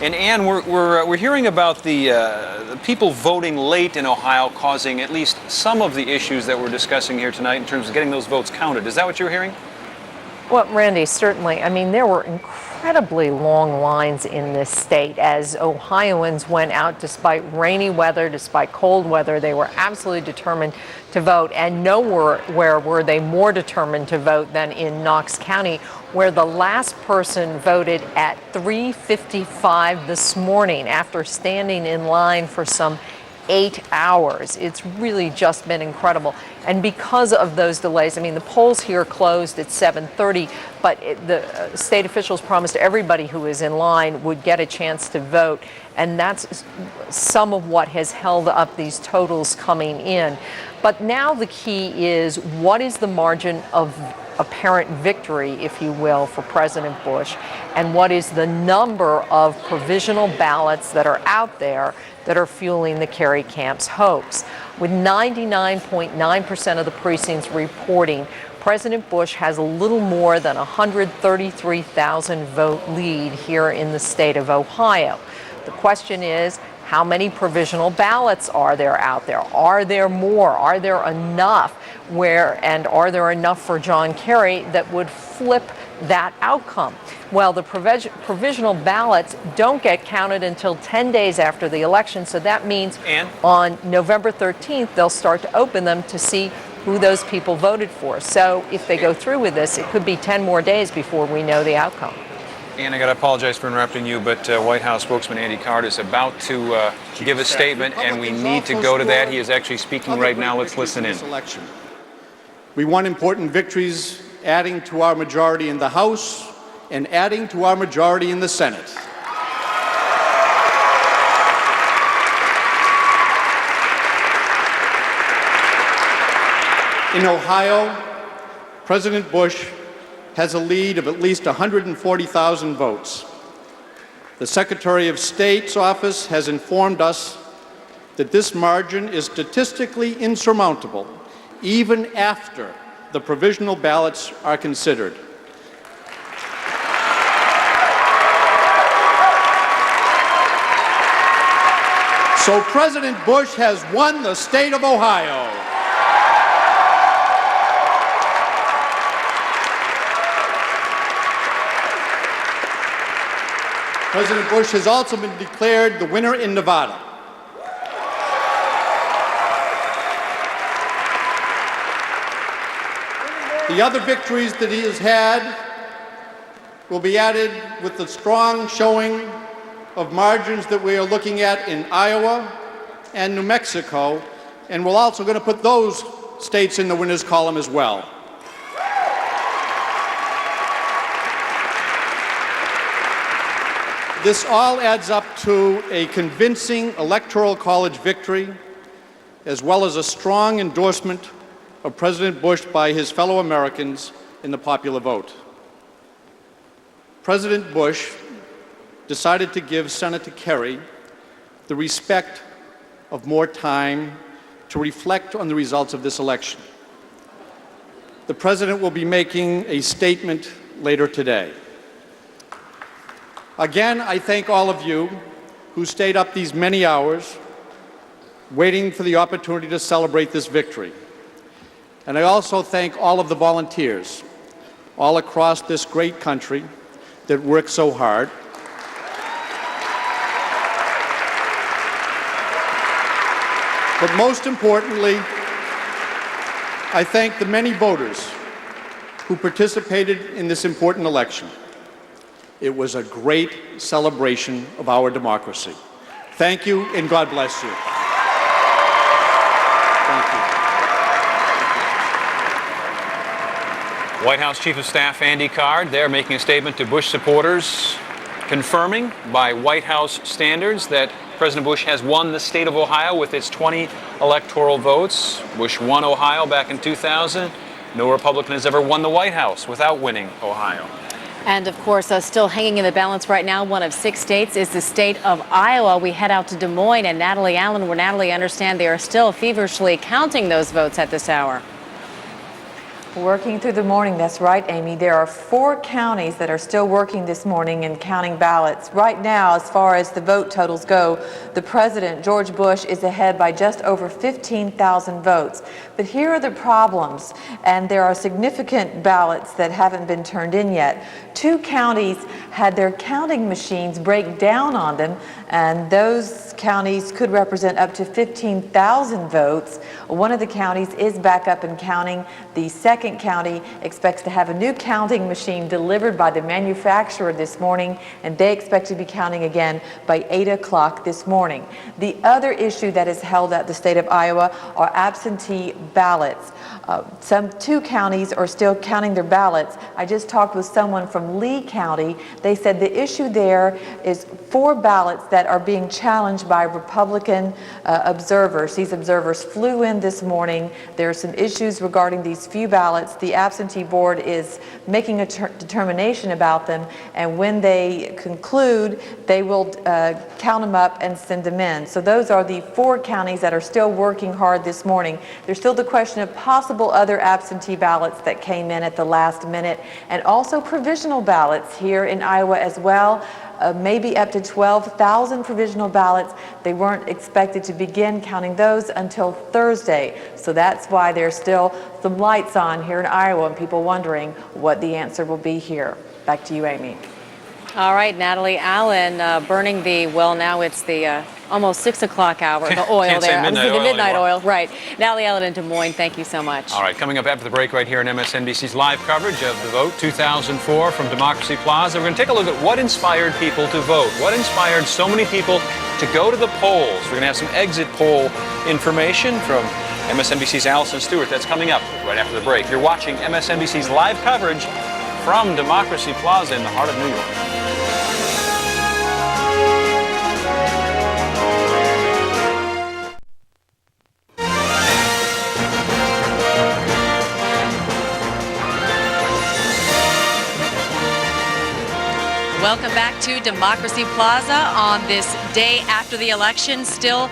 And Ann, we're hearing about the people voting late in Ohio causing at least some of the issues that we're discussing here tonight in terms of getting those votes counted. Is that what you're hearing? Well, Randy, certainly. I mean, there were incredibly long lines in this state as Ohioans went out despite rainy weather, despite cold weather. They were absolutely determined to vote, and nowhere were they more determined to vote than in Knox County, where the last person voted at 3:55 this morning after standing in line for some 8 hours. It's really just been incredible. And because of those delays, I mean, the polls here closed at 7:30, but the state officials promised everybody who is in line would get a chance to vote. And that's some of what has held up these totals coming in. But now the key is, what is the margin of apparent victory, if you will, for President Bush, and what is the number of provisional ballots that are out there that are fueling the Kerry camp's hoax. With 99.9% of the precincts reporting, President Bush has a little more than 133,000 vote lead here in the state of Ohio. The question is, how many provisional ballots are there out there? Are there more? Are there enough? And are there enough for John Kerry that would flip that outcome? Well, the provisional ballots don't get counted until 10 days after the election, so that means on November 13th, they'll start to open them to see who those people voted for. So if they go through with this, it could be 10 more days before we know the outcome. And I got to apologize for interrupting you, but White House spokesman Andy Card is about to give a statement, and we need to go to that. He is actually speaking right now. Let's listen in. We won important victories, adding to our majority in the House and adding to our majority in the Senate. In Ohio, President Bush has a lead of at least 140,000 votes. The Secretary of State's office has informed us that this margin is statistically insurmountable, even after the provisional ballots are considered. So President Bush has won the state of Ohio. President Bush has also been declared the winner in Nevada. The other victories that he has had will be added with the strong showing of margins that we are looking at in Iowa and New Mexico, and we're also going to put those states in the winners column as well. This all adds up to a convincing Electoral College victory, as well as a strong endorsement of President Bush by his fellow Americans in the popular vote. President Bush decided to give Senator Kerry the respect of more time to reflect on the results of this election. The President will be making a statement later today. Again, I thank all of you who stayed up these many hours waiting for the opportunity to celebrate this victory. And I also thank all of the volunteers all across this great country that work so hard. But most importantly, I thank the many voters who participated in this important election. It was a great celebration of our democracy. Thank you, and God bless you. Thank you. White House Chief of Staff Andy Card there making a statement to Bush supporters, confirming by White House standards that President Bush has won the state of Ohio with its 20 electoral votes. Bush won Ohio back in 2000. No Republican has ever won the White House without winning Ohio. And of course, still hanging in the balance right now, one of 6 states is the state of Iowa. We head out to Des Moines and Natalie Allen, where Natalie, I understand they are still feverishly counting those votes at this hour. Working through the morning, that's right, Amy. There are 4 counties that are still working this morning and counting ballots. Right now, as far as the vote totals go, the president, George Bush, is ahead by just over 15,000 votes. But here are the problems, and there are significant ballots that haven't been turned in yet. 2 counties had their counting machines break down on them, and those counties could represent up to 15,000 votes. One of the counties is back up and counting. The second county expects to have a new counting machine delivered by the manufacturer this morning, and they expect to be counting again by 8 o'clock this morning. The other issue that is held at the state of Iowa are absentee ballots. Some 2 counties are still counting their ballots. I just talked with someone from Lee County. They said the issue there is 4 ballots that are being challenged by Republican observers. These observers flew in this morning. There are some issues regarding these few ballots. The absentee board is making a determination about them, and when they conclude, they will count them up and send them in. So those are the 4 counties that are still working hard this morning. There's still the question of possible other absentee ballots that came in at the last minute, and also provisional ballots here in Iowa as well. Maybe up to 12,000 provisional ballots. They weren't expected to begin counting those until Thursday. So that's why there's still some lights on here in Iowa and people wondering what the answer will be here. Back to you, Amy. All right, Natalie Allen, burning the, well, now it's the almost 6 o'clock hour, the oil Can't say there. midnight The oil midnight anymore. oil, right. Natalie Allen in Des Moines, thank you so much. All right, coming up after the break right here on MSNBC's live coverage of the vote 2004 from Democracy Plaza, we're going to take a look at what inspired people to vote. What inspired so many people to go to the polls? We're going to have some exit poll information from MSNBC's Allison Stewart. That's coming up right after the break. You're watching MSNBC's live coverage from Democracy Plaza in the heart of New York. Welcome back to Democracy Plaza on this day after the election. Still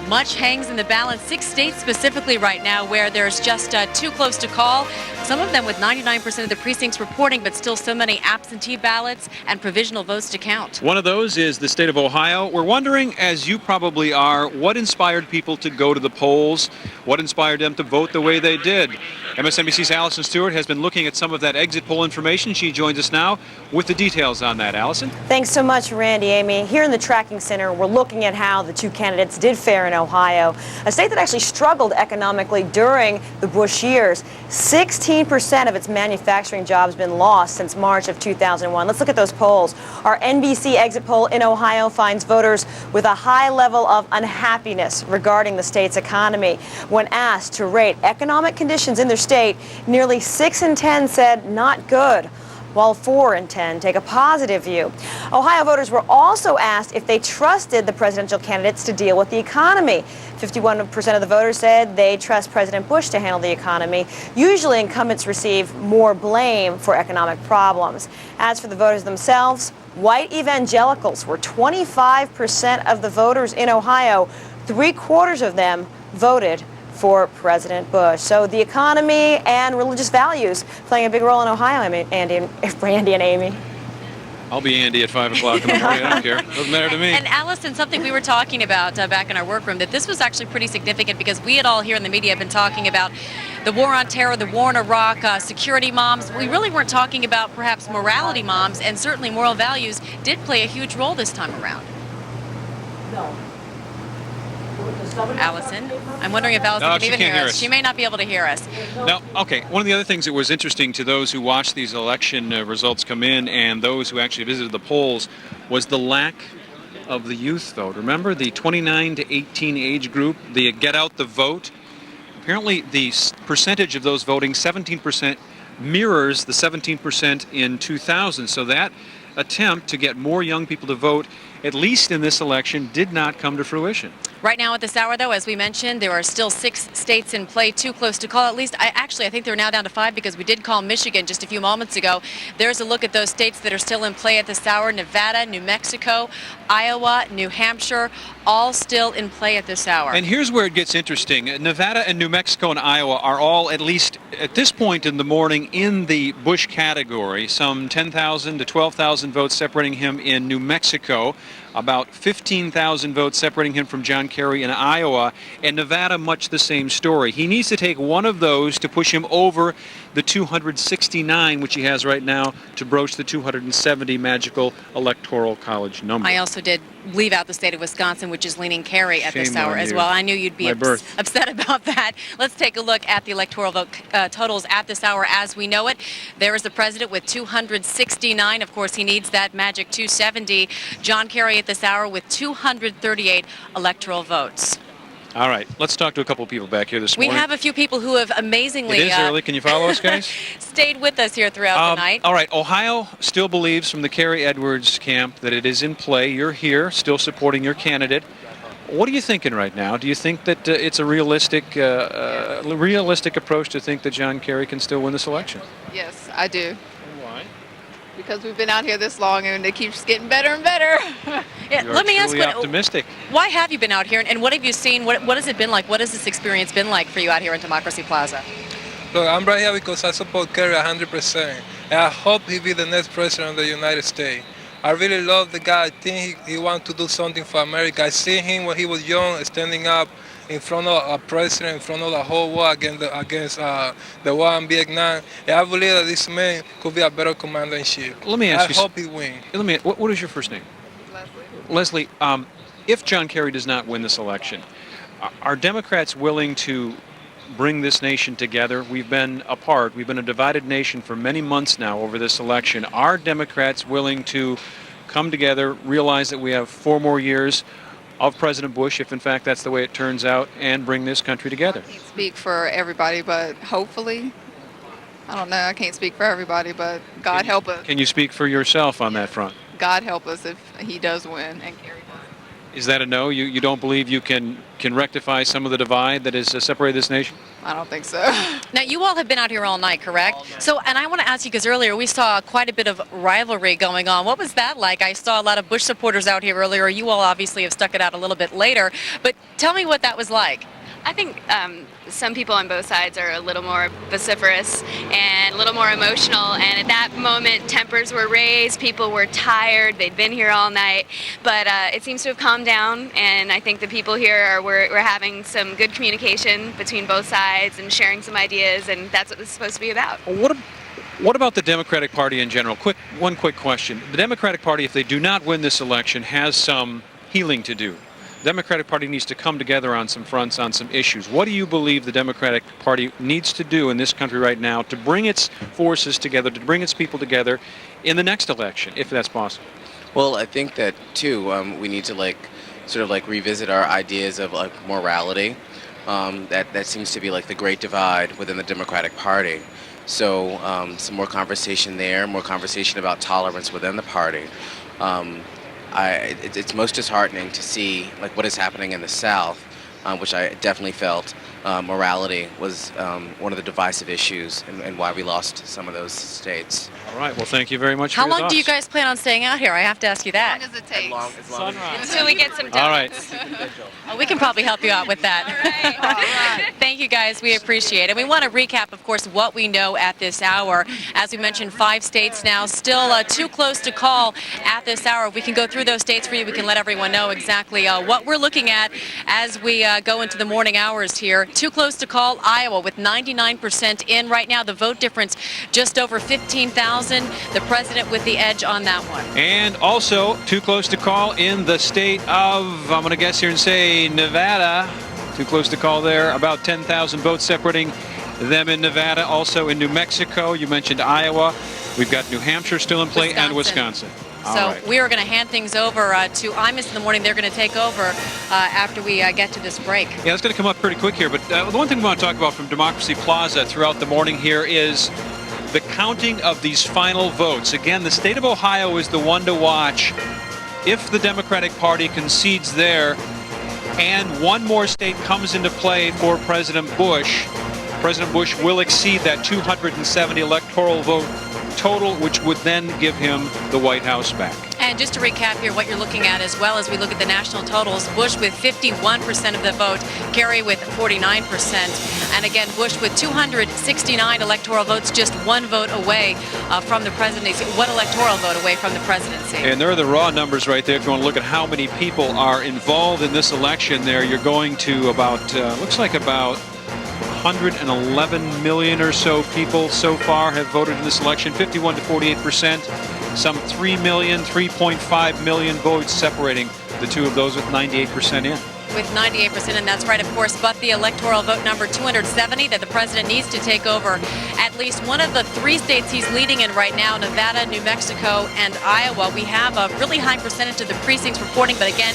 much hangs in the balance. 6 states specifically right now where there's just too close to call. Some of them with 99% of the precincts reporting, but still so many absentee ballots and provisional votes to count. One of those is the state of Ohio. We're wondering, as you probably are, what inspired people to go to the polls? What inspired them to vote the way they did? MSNBC's Allison Stewart has been looking at some of that exit poll information. She joins us now with the details on that. Allison? Thanks so much, Randy. Amy, here in the tracking center, we're looking at how the 2 candidates did fare in Ohio, a state that actually struggled economically during the Bush years. 16% of its manufacturing jobs been lost since March of 2001. Let's look at those polls. Our NBC exit poll in Ohio finds voters with a high level of unhappiness regarding the state's economy. When asked to rate economic conditions in their state, nearly 6 in 10 said not good, while 4 in 10 take a positive view. Ohio voters were also asked if they trusted the presidential candidates to deal with the economy. 51% of the voters said they trust President Bush to handle the economy. Usually incumbents receive more blame for economic problems. As for the voters themselves, white evangelicals were 25% of the voters in Ohio. 3/4 of them voted for President Bush. So the economy and religious values playing a big role in Ohio, Randy and Amy. I'll be Andy at 5 o'clock in the morning. I don't care. Doesn't matter to me. And Allison, something we were talking about back in our workroom, that this was actually pretty significant because we had all here in the media been talking about the war on terror, the war in Iraq, security moms. We really weren't talking about perhaps morality moms, and certainly moral values did play a huge role this time around. No. Allison, I'm wondering if Allison can even hear us. She may not be able to hear us. No, okay. One of the other things that was interesting to those who watched these election results come in and those who actually visited the polls was the lack of the youth vote. Remember the 29 to 18 age group, the get out the vote? Apparently the percentage of those voting, 17%, mirrors the 17% in 2000. So that attempt to get more young people to vote at least in this election, did not come to fruition. Right now at this hour, though, as we mentioned, there are still 6 states in play, too close to call. At least, I think they're now down to 5 because we did call Michigan just a few moments ago. There's a look at those states that are still in play at this hour: Nevada, New Mexico, Iowa, New Hampshire, all still in play at this hour. And here's where it gets interesting. Nevada and New Mexico and Iowa are all, at least at this point in the morning, in the Bush category. Some 10,000 to 12,000 votes separating him in New Mexico, about 15,000 votes separating him from John Kerry in Iowa, and Nevada, much the same story. He needs to take one of those to push him over the 269, which he has right now, to broach the 270 magical electoral college number. I also did leave out the state of Wisconsin, which is leaning Kerry at this Shame hour on as you. well. I knew you'd be upset about that. Let's take a look at the electoral vote totals at this hour as we know it. There is the president with 269. Of course, he needs that magic 270. John Kerry at this hour with 238 electoral votes. All right, let's talk to a couple of people back here this morning. We have a few people who have amazingly It is early. Can you follow us, guys? stayed with us here throughout the night. All right, Ohio still believes from the Kerry Edwards camp that it is in play. You're here, still supporting your candidate. What are you thinking right now? Do you think that it's a realistic approach to think that John Kerry can still win this election? Yes, I do. And why? Because we've been out here this long and it keeps getting better and better. Yeah, You're let me ask, truly optimistic. why have you been out here and what have you seen? What has it been like? What has this experience been like for you out here in Democracy Plaza? Look, I'm right here because I support Kerry 100%. And I hope he be the next president of the United States. I really love the guy. I think he wants to do something for America. I see him when he was young, standing up in front of a president, in front of the whole world against the war in Vietnam. And I believe that this man could be a better commander-in-chief. Let me ask you. I hope he wins. What is your first name? Leslie, if John Kerry does not win this election, are Democrats willing to bring this nation together? We've been apart. We've been a divided nation for many months now over this election. Are Democrats willing to come together, realize that we have 4 more years of President Bush, if in fact that's the way it turns out, and bring this country together? I can't speak for everybody, but hopefully, I don't know, I can't speak for everybody, but God help us. Can you speak for yourself on that front? God help us if he does win and Kerry does. Is that a no? You don't believe you can rectify some of the divide that has separated this nation? I don't think so. Now, you all have been out here all night, correct? So, and I want to ask you, because earlier we saw quite a bit of rivalry going on. What was that like? I saw a lot of Bush supporters out here earlier. You all obviously have stuck it out a little bit later. But tell me what that was like. I think some people on both sides are a little more vociferous and a little more emotional, and at that moment tempers were raised, people were tired, they'd been here all night, but it seems to have calmed down, and I think the people here we're having some good communication between both sides and sharing some ideas, and that's what this is supposed to be about. What about the Democratic Party in general? One quick question. The Democratic Party, if they do not win this election, has some healing to do. The Democratic Party needs to come together on some fronts, on some issues. What do you believe the Democratic Party needs to do in this country right now to bring its forces together, to bring its people together in the next election, if that's possible? Well, I think that, too, we need to, revisit our ideas of, morality. That seems to be, the great divide within the Democratic Party. So some more conversation there, more conversation about tolerance within the party. It's most disheartening to see what is happening in the South, which I definitely felt morality was one of the divisive issues and why we lost some of those states. All right. Well, thank you very much for How your long thoughts. do you guys plan on staying out here? I have to ask you that. How long does it take? As long as Until we get some All right. We can probably help you out with that. Thank you, guys. We appreciate it. We want to recap, of course, what we know at this hour. As we mentioned, 5 states now, still too close to call at this hour. If we can go through those states for you, we can let everyone know exactly what we're looking at as we go into the morning hours here. Too close to call, Iowa with 99% in right now. The vote difference just over 15,000. The president with the edge on that one. And also, too close to call in the state of, I'm going to guess here and say, Nevada. Too close to call there. About 10,000 votes separating them in Nevada. Also in New Mexico. You mentioned Iowa. We've got New Hampshire still in play and Wisconsin. So we are going to hand things over to Imus in the morning. They're going to take over after we get to this break. Yeah, it's going to come up pretty quick here. But the one thing we want to talk about from Democracy Plaza throughout the morning here is the counting of these final votes. Again, the state of Ohio is the one to watch. if the Democratic Party concedes there and one more state comes into play for President Bush will exceed that 270 electoral vote total, which would then give him the White House back. And just to recap here, what you're looking at as well as we look at the national totals, Bush with 51% of the vote, Kerry with 49%. And again, Bush with 269 electoral votes, just one vote away from the presidency, one electoral vote away from the presidency. And there are the raw numbers right there. If you want to look at how many people are involved in this election there, you're going to about, looks like about 111 million or so people so far have voted in this election, 51 to 48%. Some 3.5 million votes separating the two of those with 98% in. With 98%, and that's right, of course, but the electoral vote number 270 that the president needs to take over at least one of the three states he's leading in right now, Nevada, New Mexico, and Iowa. We have a really high percentage of the precincts reporting, but again,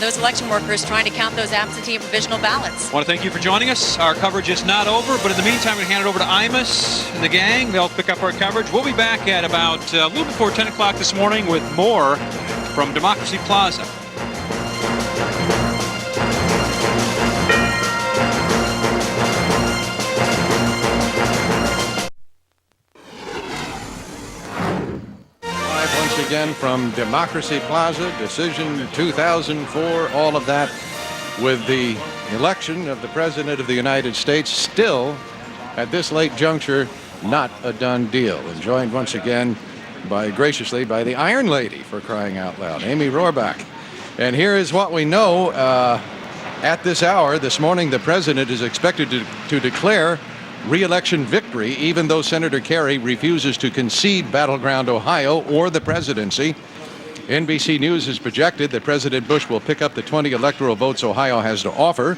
those election workers trying to count those absentee and provisional ballots. I want to thank you for joining us. Our coverage is not over, but in the meantime, we're going to hand it over to Imus and the gang. They'll pick up our coverage. We'll be back at about a little before 10 o'clock this morning with more from Democracy Plaza. Once again from Democracy Plaza, decision 2004, all of that with the election of the President of the United States still at this late juncture not a done deal, and joined once again graciously by the Iron Lady, for crying out loud, Amy Rohrbach. And here is what we know. At this hour this morning, the President is expected to declare re-election victory, even though Senator Kerry refuses to concede battleground Ohio or the presidency. NBC News has projected that President Bush will pick up the 20 electoral votes Ohio has to offer.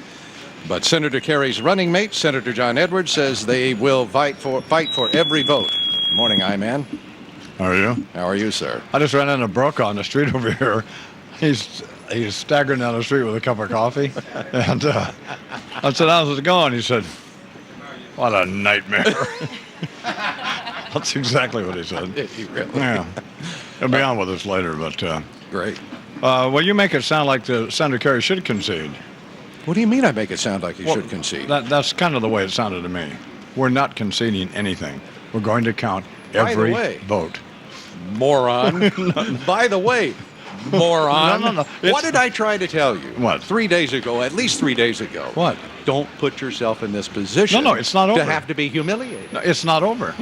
But Senator Kerry's running mate, Senator John Edwards, says they will fight for every vote. Good morning, I-Man. How are you? How are you, sir? I just ran into Brooke on the street over here. He's staggering down the street with a cup of coffee. And I said, how's it going? He said, what a nightmare. That's exactly what he said. Did he really? Yeah. He'll be on with us later, but... Great. Well, you make it sound like Senator Kerry should concede. What do you mean I make it sound like he should concede? That's kind of the way it sounded to me. We're not conceding anything. We're going to count every vote. Moron. By the way, moron. No. What did I try to tell you? What? 3 days ago, at least 3 days ago. What? Don't put yourself in this position. No, it's not over. To have to be humiliated. No, it's not over.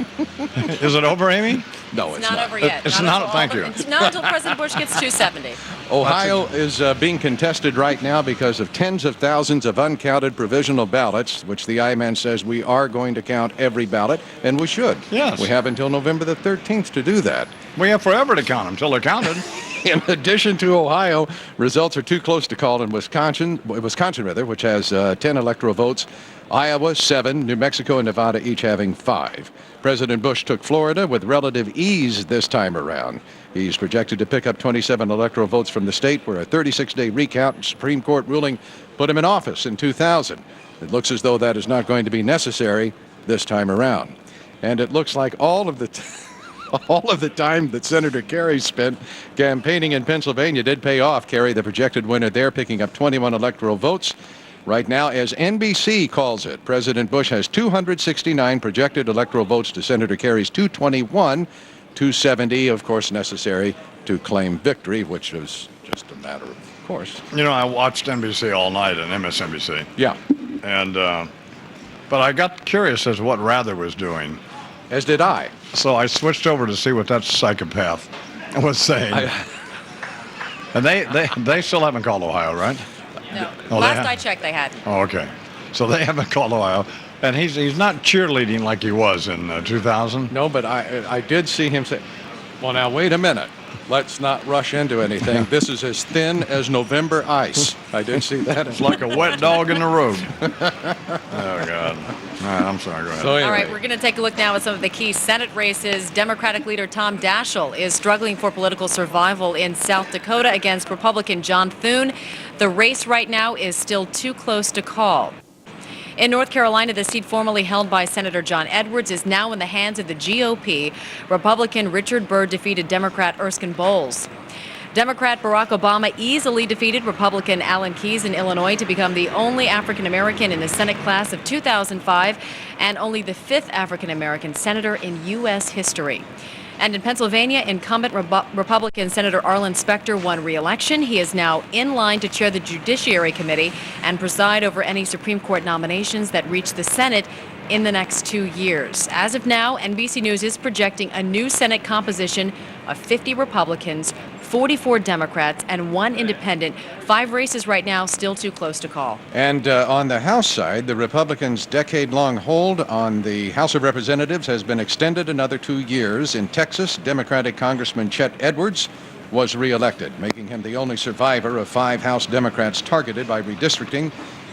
Is it over, Amy? No, it's not over yet. It's not. Thank you. It's not until President Bush gets 270. Ohio is being contested right now because of tens of thousands of uncounted provisional ballots, which the I-Man says we are going to count every ballot, and we should. Yes. We have until November the 13th to do that. We have forever to count them until they're counted. In addition to Ohio, results are too close to call in Wisconsin, which has 10 electoral votes. Iowa, 7, New Mexico and Nevada each having 5. President Bush took Florida with relative ease this time around. He's projected to pick up 27 electoral votes from the state, where a 36-day recount and Supreme Court ruling put him in office in 2000. It looks as though that is not going to be necessary this time around. And it looks like all of the time that Senator Kerry spent campaigning in Pennsylvania did pay off. Kerry, the projected winner there, picking up 21 electoral votes. Right now, as NBC calls it, President Bush has 269 projected electoral votes to Senator Kerry's 221, 270, of course, necessary to claim victory, which is just a matter of course. You know, I watched NBC all night and MSNBC. Yeah. And, but I got curious as to what Rather was doing. As did I. So I switched over to see what that psychopath was saying. And they still haven't called Ohio, right? No. Oh, Last I checked, they hadn't. Oh, okay. So they haven't called Ohio. And he's not cheerleading like he was in 2000. No, but I did see him say, well, now, wait a minute. Let's not rush into anything. This is as thin as November ice. I did see that. It's like a wet dog in the road. Oh, God. All right, I'm sorry. Go ahead. So anyway. All right, we're going to take a look now at some of the key Senate races. Democratic leader Tom Daschle is struggling for political survival in South Dakota against Republican John Thune. The race right now is still too close to call. In North Carolina, the seat formerly held by Senator John Edwards is now in the hands of the GOP. Republican Richard Burr defeated Democrat Erskine Bowles. Democrat Barack Obama easily defeated Republican Alan Keyes in Illinois to become the only African American in the Senate class of 2005 and only the 5th African American senator in U.S. history. And in Pennsylvania, incumbent Republican Senator Arlen Specter won re-election. He is now in line to chair the Judiciary Committee and preside over any Supreme Court nominations that reach the Senate in the next 2 years. As of now, NBC News is projecting a new Senate composition of 50 Republicans, 44 Democrats, and 1 independent. 5 races right now, still too close to call. And on the House side, the Republicans' decade-long hold on the House of Representatives has been extended another 2 years. In Texas, Democratic Congressman Chet Edwards was reelected, making him the only survivor of 5 House Democrats targeted by redistricting.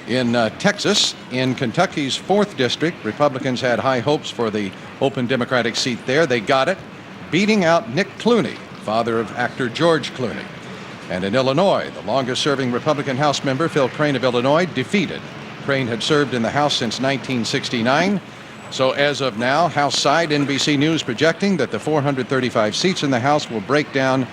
In Texas, in Kentucky's 4th district, Republicans had high hopes for the open Democratic seat there. They got it, beating out Nick Clooney, father of actor George Clooney. And in Illinois, the longest-serving Republican House member, Phil Crane of Illinois, defeated. Crane had served in the House since 1969. So as of now, House side, NBC News projecting that the 435 seats in the House will break down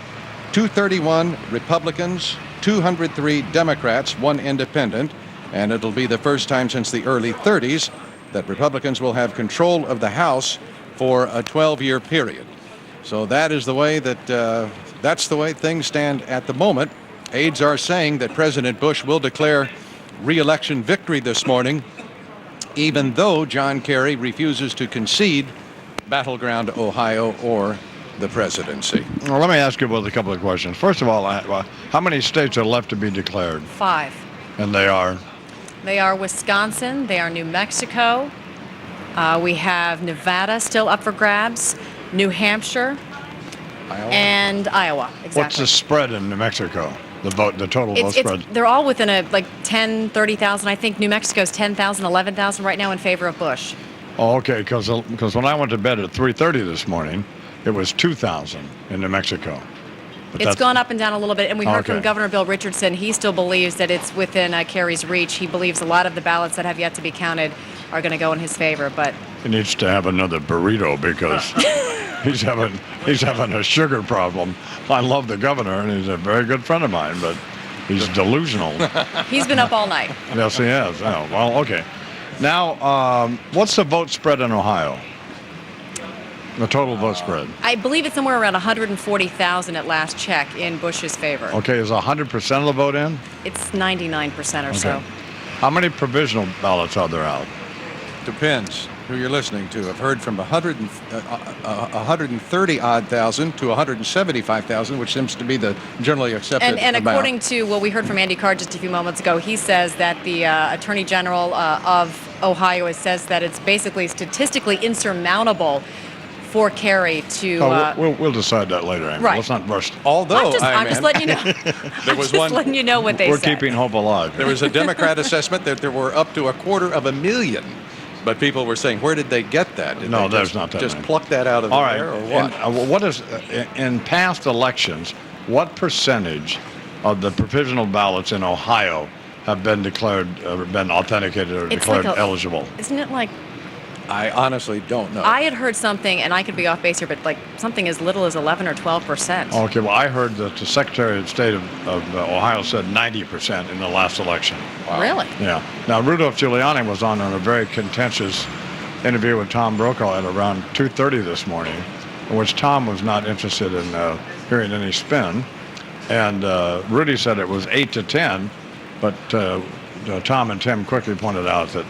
231 Republicans, 203 Democrats, 1 independent. And it'll be the first time since the early 30s that Republicans will have control of the House for a 12-year period. So that is the way that's the way things stand at the moment. Aides are saying that President Bush will declare re-election victory this morning, even though John Kerry refuses to concede battleground Ohio or the presidency. Well, let me ask you about a couple of questions. First of all, how many states are left to be declared? 5. And they are? They are Wisconsin, they are New Mexico, we have Nevada still up for grabs, New Hampshire, Iowa. And Iowa. Exactly. What's the spread in New Mexico? The total vote spread? They're all within like 10, 30,000. I think New Mexico's 10,000, 11,000 right now in favor of Bush. Oh, okay, because when I went to bed at 3:30 this morning, it was 2,000 in New Mexico. But it's gone up and down a little bit, and we heard Okay. from Governor Bill Richardson. He still believes that it's within Kerry's reach. He believes a lot of the ballots that have yet to be counted are going to go in his favor, but He needs to have another burrito because he's having a sugar problem. I love the governor, and he's a very good friend of mine, but he's delusional. he's been up all night. Yes, he has. Oh, well, okay. Now, what's the vote spread in Ohio? The total vote spread. I believe it's somewhere around 140,000 at last check in Bush's favor. Okay, is 100% of the vote in? It's 99% or so. How many provisional ballots are there out? Depends who you're listening to. I've heard from 130-odd thousand to 175,000, which seems to be the generally accepted And amount. according to what we heard from Andy Card just a few moments ago, he says that the Attorney General of Ohio says that it's basically statistically insurmountable for Kerry to... we'll decide that later, Amy. Right. Let's not rush. Although, I'm just letting you know. there was just letting you know what they We're said. keeping hope alive. There was a Democrat assessment that there were up to 250,000, but people were saying, where did they get that? Did No, they there's not that just many. pluck that out of the All right. air, or what? And, what is in past elections? What percentage of the provisional ballots in Ohio have been declared, been authenticated, or It's declared like eligible? Isn't it like... I honestly don't know. I had heard something, and I could be off base here, but like something as little as 11 or 12%. Okay. Well, I heard that the Secretary of State of Ohio said 90% in the last election. Really? Yeah. Now, Rudolph Giuliani was on a very contentious interview with Tom Brokaw at around 2:30 this morning, in which Tom was not interested in hearing any spin. And Rudy said it was 8 to 10, but Tom and Tim quickly pointed out that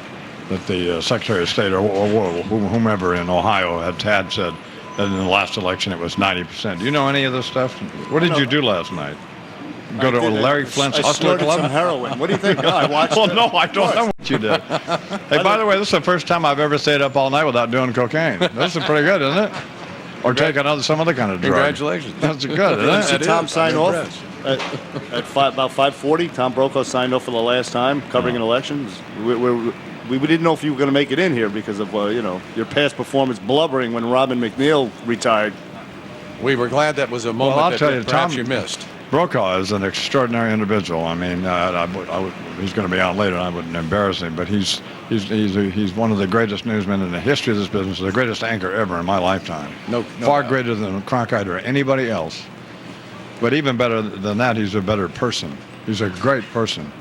the Secretary of State or whomever in Ohio had said that in the last election it was 90%. Do you know any of this stuff? What did you do last night? Go to Larry Flint's I Hustler snorted Club? some heroin. What do you think? I watched Well, it. no, I don't know what you did. Hey, by the way, this is the first time I've ever stayed up all night without doing cocaine. This is pretty good, isn't it? Or taking some other kind of drug. Congratulations. That's good, isn't it? Did Tom sign I'm off impressed. at about 5:40? Tom Brokaw signed off for the last time, covering an election. We didn't know if you were going to make it in here because of your past performance blubbering when Robin McNeil retired. We were glad that was a moment Well, I'll that tell you, perhaps Tom, you missed. Brokaw is an extraordinary individual. I mean, he's going to be out later, and I wouldn't embarrass him, but he's one of the greatest newsmen in the history of this business, the greatest anchor ever in my lifetime. No Far doubt. greater than Cronkite or anybody else. But even better than that, he's a better person. He's a great person.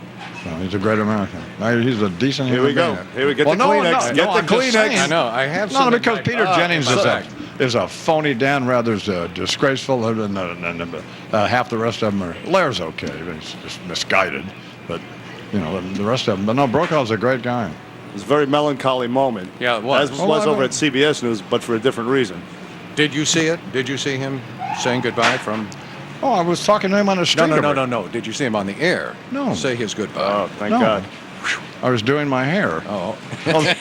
He's a great American. He's a decent Here we human go. being. Here we get the Kleenex. Get the Kleenex. I know. I have No, some. because Peter Jennings exact. is a phony. Dan Rather's disgraceful, and half the rest of them are. Lair's okay, but he's just misguided. But the rest of them. But no, Brokaw's a great guy. It was a very melancholy moment. Yeah, it was. As was over at CBS News, but for a different reason. Did you see it? Did you see him saying goodbye from? Oh, I was talking to him on the street. No. Did you see him on the air? No. Say his goodbye. Oh, thank God. I was doing my hair. Oh.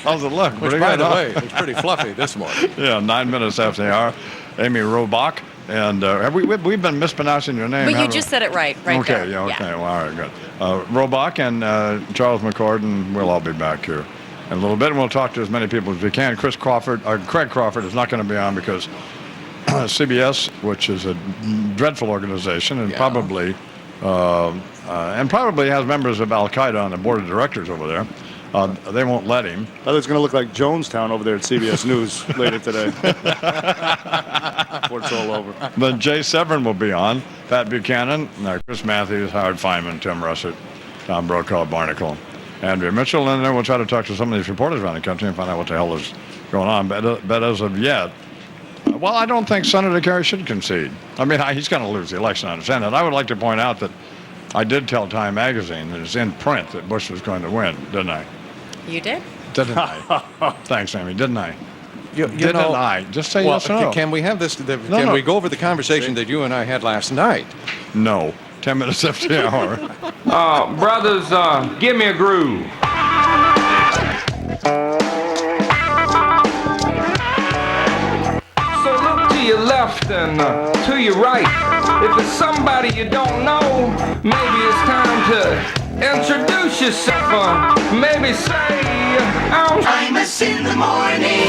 How's it look? Which, by the way, it's pretty fluffy this morning. Yeah, 9 minutes after the hour. Amy Robach. And we've been mispronouncing your name. But you just said it right there. Okay, yeah, okay. Well, all right, good. Robach and Charles McCord, and we'll all be back here in a little bit, and we'll talk to as many people as we can. Craig Crawford is not going to be on because CBS, which is a dreadful organization, and probably has members of Al Qaeda on the board of directors over there. They won't let him. I thought it's going to look like Jonestown over there at CBS News later today. Before it's all over. Then Jay Severin will be on. Pat Buchanan, Chris Matthews, Howard Feynman, Tim Russert, Tom Brokaw, Barnacle, Andrea Mitchell, and then we'll try to talk to some of these reporters around the country and find out what the hell is going on. But as of yet, well, I don't think Senator Kerry should concede. I mean, he's going to lose the election, I understand that. I would like to point out that I did tell Time Magazine that it's in print that Bush was going to win, didn't I? You did? Didn't I? Thanks, Amy. Didn't I? Didn't I? Just say yes or no. Can we have this? Can we go over the conversation that you and I had last night? No. 10 minutes after the hour. Brothers, give me a groove. So look to your left and to your right. If it's somebody you don't know, maybe it's time to introduce yourself, maybe say, Imus in the morning.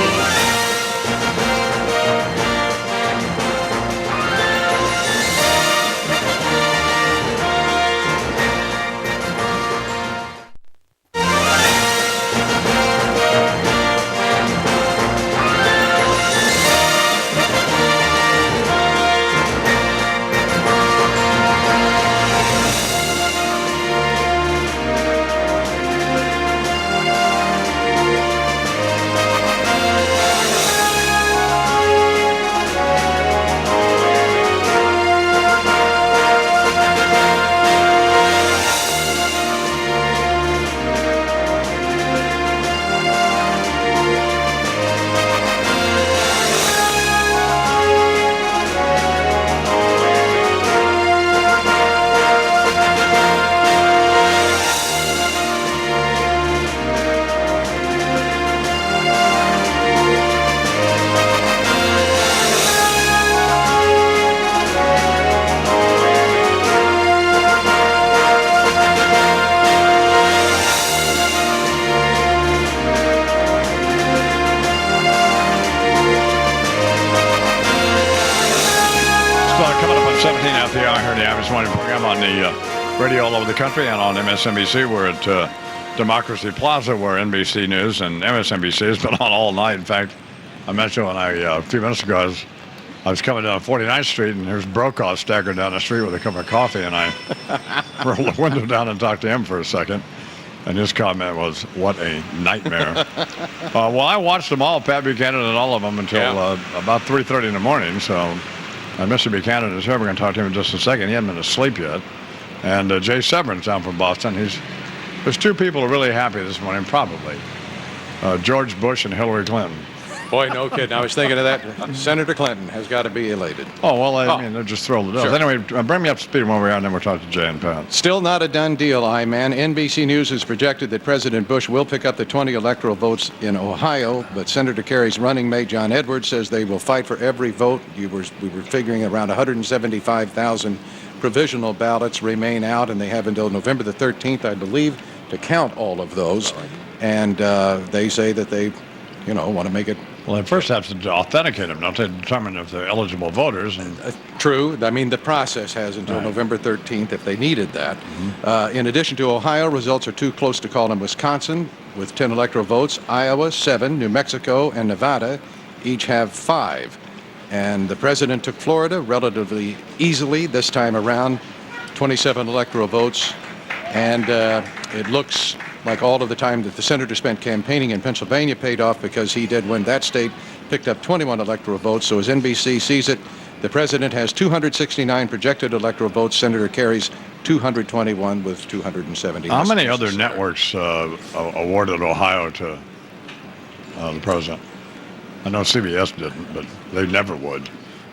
Morning program on the radio all over the country and on MSNBC. We're at Democracy Plaza, where NBC News and MSNBC has been on all night. In fact, I mentioned when a few minutes ago, I was coming down 49th Street, and there's Brokaw staggering down the street with a cup of coffee, and I rolled the window down and talked to him for a second. And his comment was, "What a nightmare." Well, I watched them all, Pat Buchanan and all of them, until about 3:30 in the morning, so... Mr. Buchanan is here. We're going to talk to him in just a second. He hasn't been asleep yet. And Jay Severin's down from Boston. There's two people who are really happy this morning, probably. George Bush and Hillary Clinton. Boy, no kidding. I was thinking of that. Senator Clinton has got to be elated. Oh, well, I mean, they're just thrilled to death. Sure. Anyway, bring me up to speed where we are, and then we'll talk to Jay and Pat. Still not a done deal, I-Man. NBC News has projected that President Bush will pick up the 20 electoral votes in Ohio, but Senator Kerry's running mate, John Edwards, says they will fight for every vote. We were figuring around 175,000 provisional ballots remain out, and they have until November the 13th, I believe, to count all of those. And they say that they, want to make it. Well, they first have to authenticate them, don't they, determine if they're eligible voters? And true. I mean, the process has until November 13th if they needed that. Mm-hmm. In addition to Ohio, results are too close to call in Wisconsin with 10 electoral votes. Iowa, 7. New Mexico and Nevada each have 5. And the president took Florida relatively easily this time around, 27 electoral votes. And it looks like all of the time that the senator spent campaigning in Pennsylvania paid off, because he did win that state, picked up 21 electoral votes. So as NBC sees it, the president has 269 projected electoral votes. Senator Kerry's 221 with 270. How many other networks awarded Ohio to the president? I know CBS didn't, but they never would.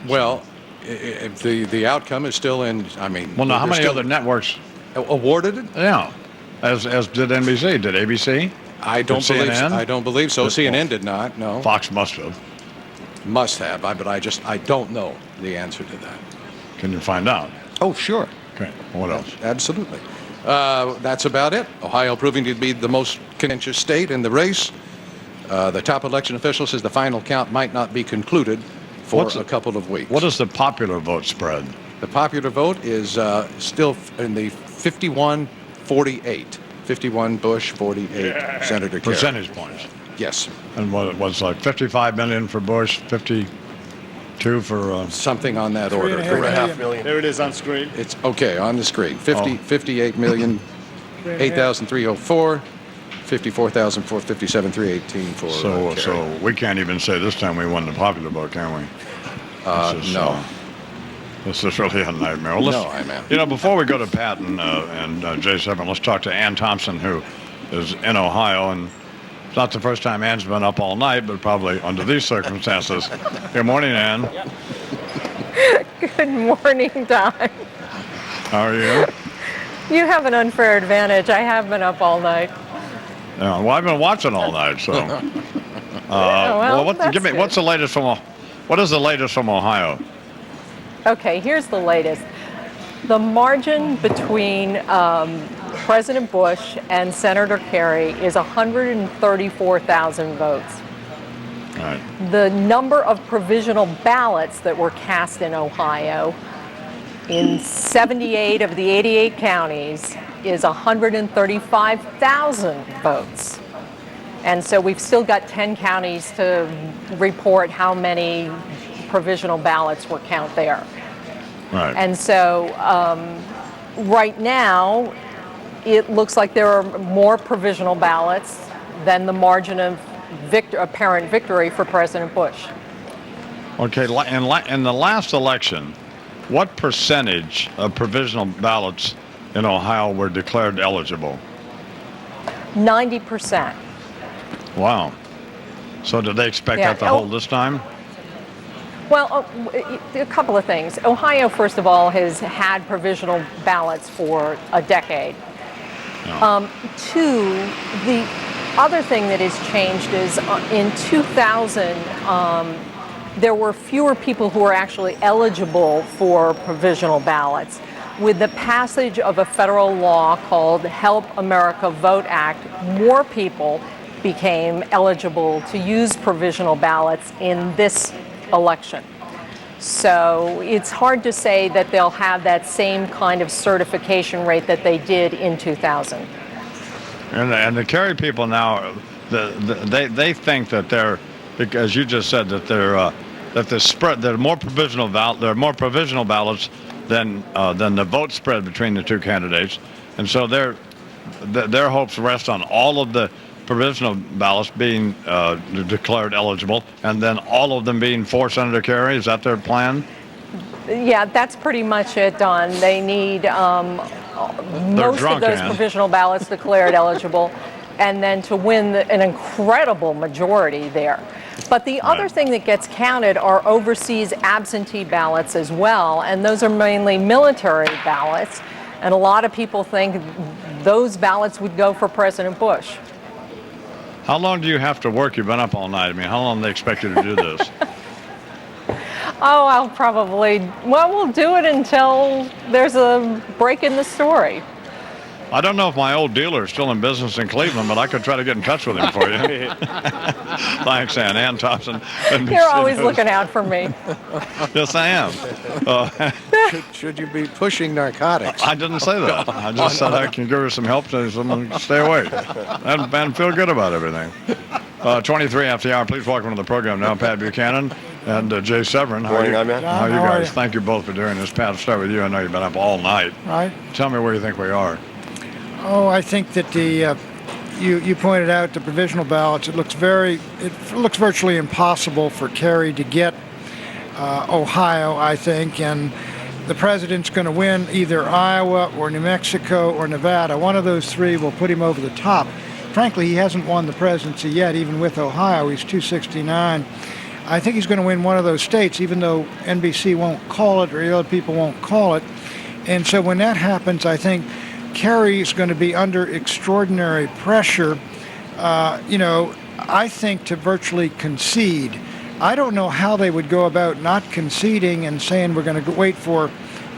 Well, the outcome is still in, I mean... Well, now, how many other networks awarded it? Yeah, as did NBC. Did ABC? I don't believe CNN? I don't believe so. CNN did not, no. Fox must have. Must have, but I don't know the answer to that. Can you find out? Oh, sure. Okay, what else? Absolutely. That's about it. Ohio proving to be the most contentious state in the race. The top election official says the final count might not be concluded for a couple of weeks. What is the popular vote spread? The popular vote is still in the 51-48. 51 Bush, 48 Senator Kerry. Percentage points. Yes. And what it was like 55 million for Bush, 52 for... something on that order. 3.5 million. There it is on screen. It's okay on the screen. 58 million, 8,304. 54,457, 318 for Kerry. So we can't even say this time we won the popular vote, can we? No. This is really a nightmare. Well, No, I'm out. You know, before we go to Pat and J7, let's talk to Ann Thompson, who is in Ohio. And it's not the first time Ann's been up all night, but probably under these circumstances. Good morning, Ann. Good morning, Don. How are you? You have an unfair advantage. I have been up all night. Yeah, well, I've been watching all night, so. What's the latest from? What is the latest from Ohio? Okay, here's the latest. The margin between President Bush and Senator Kerry is 134,000 votes. Right. The number of provisional ballots that were cast in Ohio in 78 of the 88 counties is 135,000 votes. And so we've still got 10 counties to report how many provisional ballots were counted there. Right. And so right now, it looks like there are more provisional ballots than the margin of apparent victory for President Bush. Okay, in the last election, what percentage of provisional ballots in Ohio were declared eligible? 90%. Wow. So did they expect that to hold this time? Well, a couple of things. Ohio, first of all, has had provisional ballots for a decade. No. Two, the other thing that has changed is in 2000, there were fewer people who were actually eligible for provisional ballots. With the passage of a federal law called Help America Vote Act, more people became eligible to use provisional ballots in this election. So it's hard to say that they'll have that same kind of certification rate that they did in 2000. And the Kerry people now, they think that they're, as you just said, that they're that the spread there are more provisional ballots than the vote spread between the two candidates, and so their hopes rest on all of the provisional ballots being declared eligible, and then all of them being for Senator Kerry. Is that their plan? Yeah, that's pretty much it, Don. They need most of those provisional ballots declared eligible, and then to win an incredible majority there. But the other thing that gets counted are overseas absentee ballots as well, and those are mainly military ballots, and a lot of people think those ballots would go for President Bush. How long do you have to work? You've been up all night. I mean, how long do they expect you to do this? Oh, we'll do it until there's a break in the story. I don't know if my old dealer is still in business in Cleveland, but I could try to get in touch with him for you. Thanks, Ann. Ann Thompson. You're always looking out for me. Yes, I am. Should you be pushing narcotics? I didn't say that. I just said I can give her some help so someone stay awake and feel good about everything. 23 after the hour. Please welcome to the program now Pat Buchanan and Jay Severin. Good morning, man. How are you How are guys? you? Thank you both for doing this. Pat, I'll start with you. I know you've been up all night. Right. Tell me where you think we are. Oh, I think that the you pointed out the provisional ballots. It looks virtually impossible for Kerry to get Ohio, I think, and the president's going to win either Iowa or New Mexico or Nevada. One of those three will put him over the top. Frankly, he hasn't won the presidency yet, even with Ohio. He's 269. I think he's going to win one of those states, even though NBC won't call it or the other people won't call it. And so when that happens, I think Kerry is going to be under extraordinary pressure, I think, to virtually concede. I don't know how they would go about not conceding and saying we're going to wait for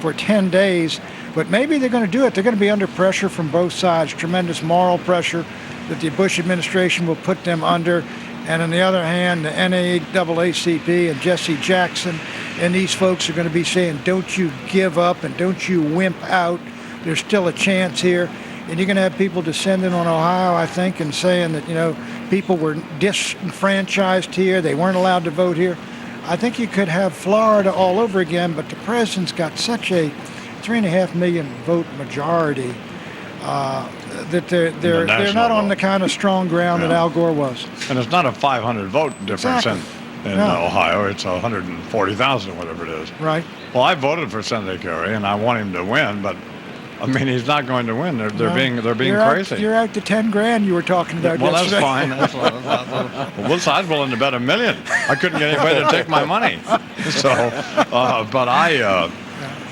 10 days, but maybe they're going to do it. They're going to be under pressure from both sides, tremendous moral pressure that the Bush administration will put them under. And on the other hand, the NAACP and Jesse Jackson and these folks are going to be saying, don't you give up and don't you wimp out. There's still a chance here. And you're going to have people descending on Ohio, I think, and saying that, people were disenfranchised here. They weren't allowed to vote here. I think you could have Florida all over again, but the president's got such a 3.5 million vote majority that they're not on the kind of strong ground that Al Gore was. And it's not a 500 vote difference in Ohio. It's 140,000, whatever it is. Right. Well, I voted for Senator Kerry, and I want him to win, but I mean, he's not going to win. They're being crazy. You're out to 10 grand you were talking about yesterday. That's fine. Well, I was willing to bet $1 million. I couldn't get anybody to take my money. So,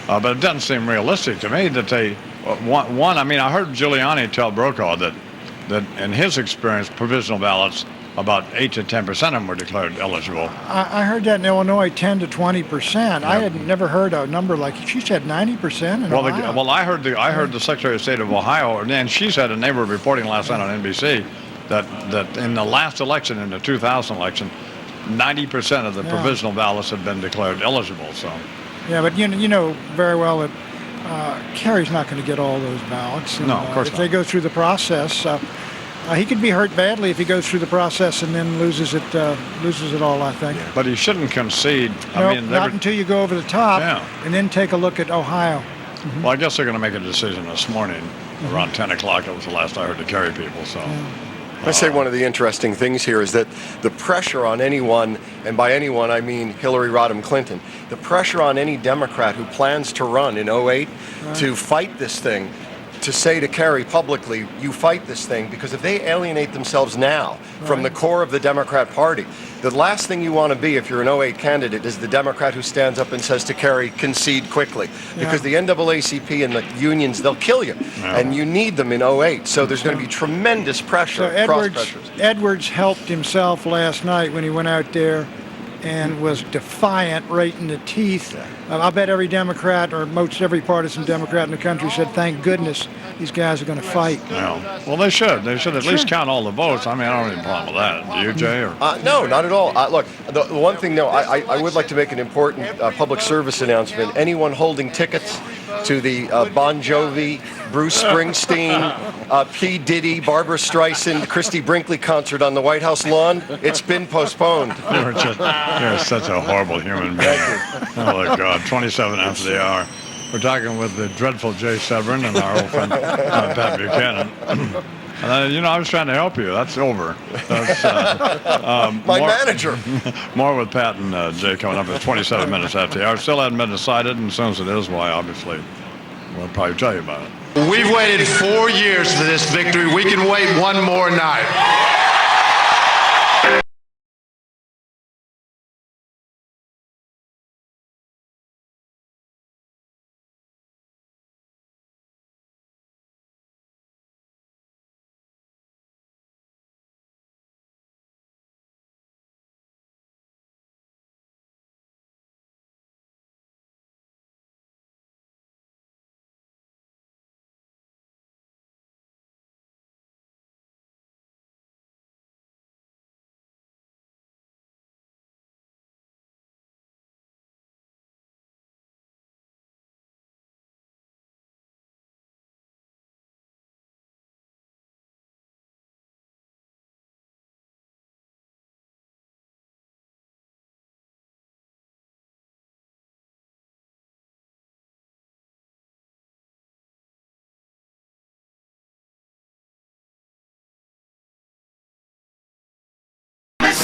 but it doesn't seem realistic to me that they I mean, I heard Giuliani tell Brokaw that in his experience, provisional ballots, about 8 to 10% of them were declared eligible. I heard that in Illinois, 10 to 20%. Yep. I had never heard a number like she said 90% in Ohio. Well, I heard the Secretary of State of Ohio, and she said, and they were reporting last night on NBC, that in the last election, in the 2000 election, 90% of the provisional ballots had been declared eligible. So. Yeah, but you know very well that Kerry's not going to get all those ballots. And, no, of course if not. they go through the process. He could be hurt badly if he goes through the process and then loses it all, I think. Yeah. But he shouldn't concede. Not until you go over the top and then take a look at Ohio. Mm-hmm. Well, I guess they're going to make a decision this morning around 10 o'clock. That was the last I heard the Kerry people. So. I say one of the interesting things here is that the pressure on anyone, and by anyone I mean Hillary Rodham Clinton, the pressure on any Democrat who plans to run in 2008 to fight this thing, to say to Kerry publicly, you fight this thing, because if they alienate themselves now from the core of the Democrat Party, the last thing you want to be if you're an 2008 candidate is the Democrat who stands up and says to Kerry, concede quickly. Because the NAACP and the unions, they'll kill you. And you need them in 2008. So there's going to be tremendous pressure, cross-pressures. Edwards helped himself last night when he went out there and was defiant right in the teeth. I'll bet every Democrat or most every partisan Democrat in the country said, thank goodness these guys are going to fight. Yeah. Well, they should. They should at least count all the votes. I mean, I don't have any problem with that. Do you, Jay? Or? No, not at all. Look, the one thing, though, I would like to make an important public service announcement. Anyone holding tickets to the Bon Jovi, Bruce Springsteen, P. Diddy, Barbara Streisand, Christy Brinkley concert on the White House lawn, it's been postponed. You're such a horrible human being. Oh, my God. 27 after the hour. We're talking with the dreadful Jay Severin and our old friend Pat Buchanan. And, I was trying to help you. That's over. That's, my manager. More with Pat and Jay coming up at 27 minutes after the hour. Still hadn't been decided, and as soon as it is, why, obviously, we'll probably tell you about it. We've waited 4 years for this victory. We can wait one more night.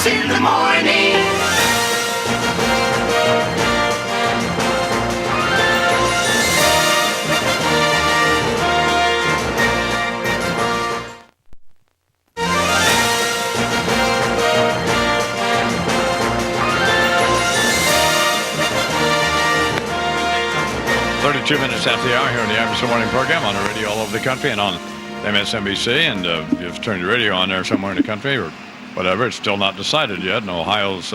Amos in the morning. Minutes after the hour here in the Amos Morning program on the radio all over the country and on MSNBC. And if you've turned your radio on there somewhere in the country or whatever, it's still not decided yet. And Ohio's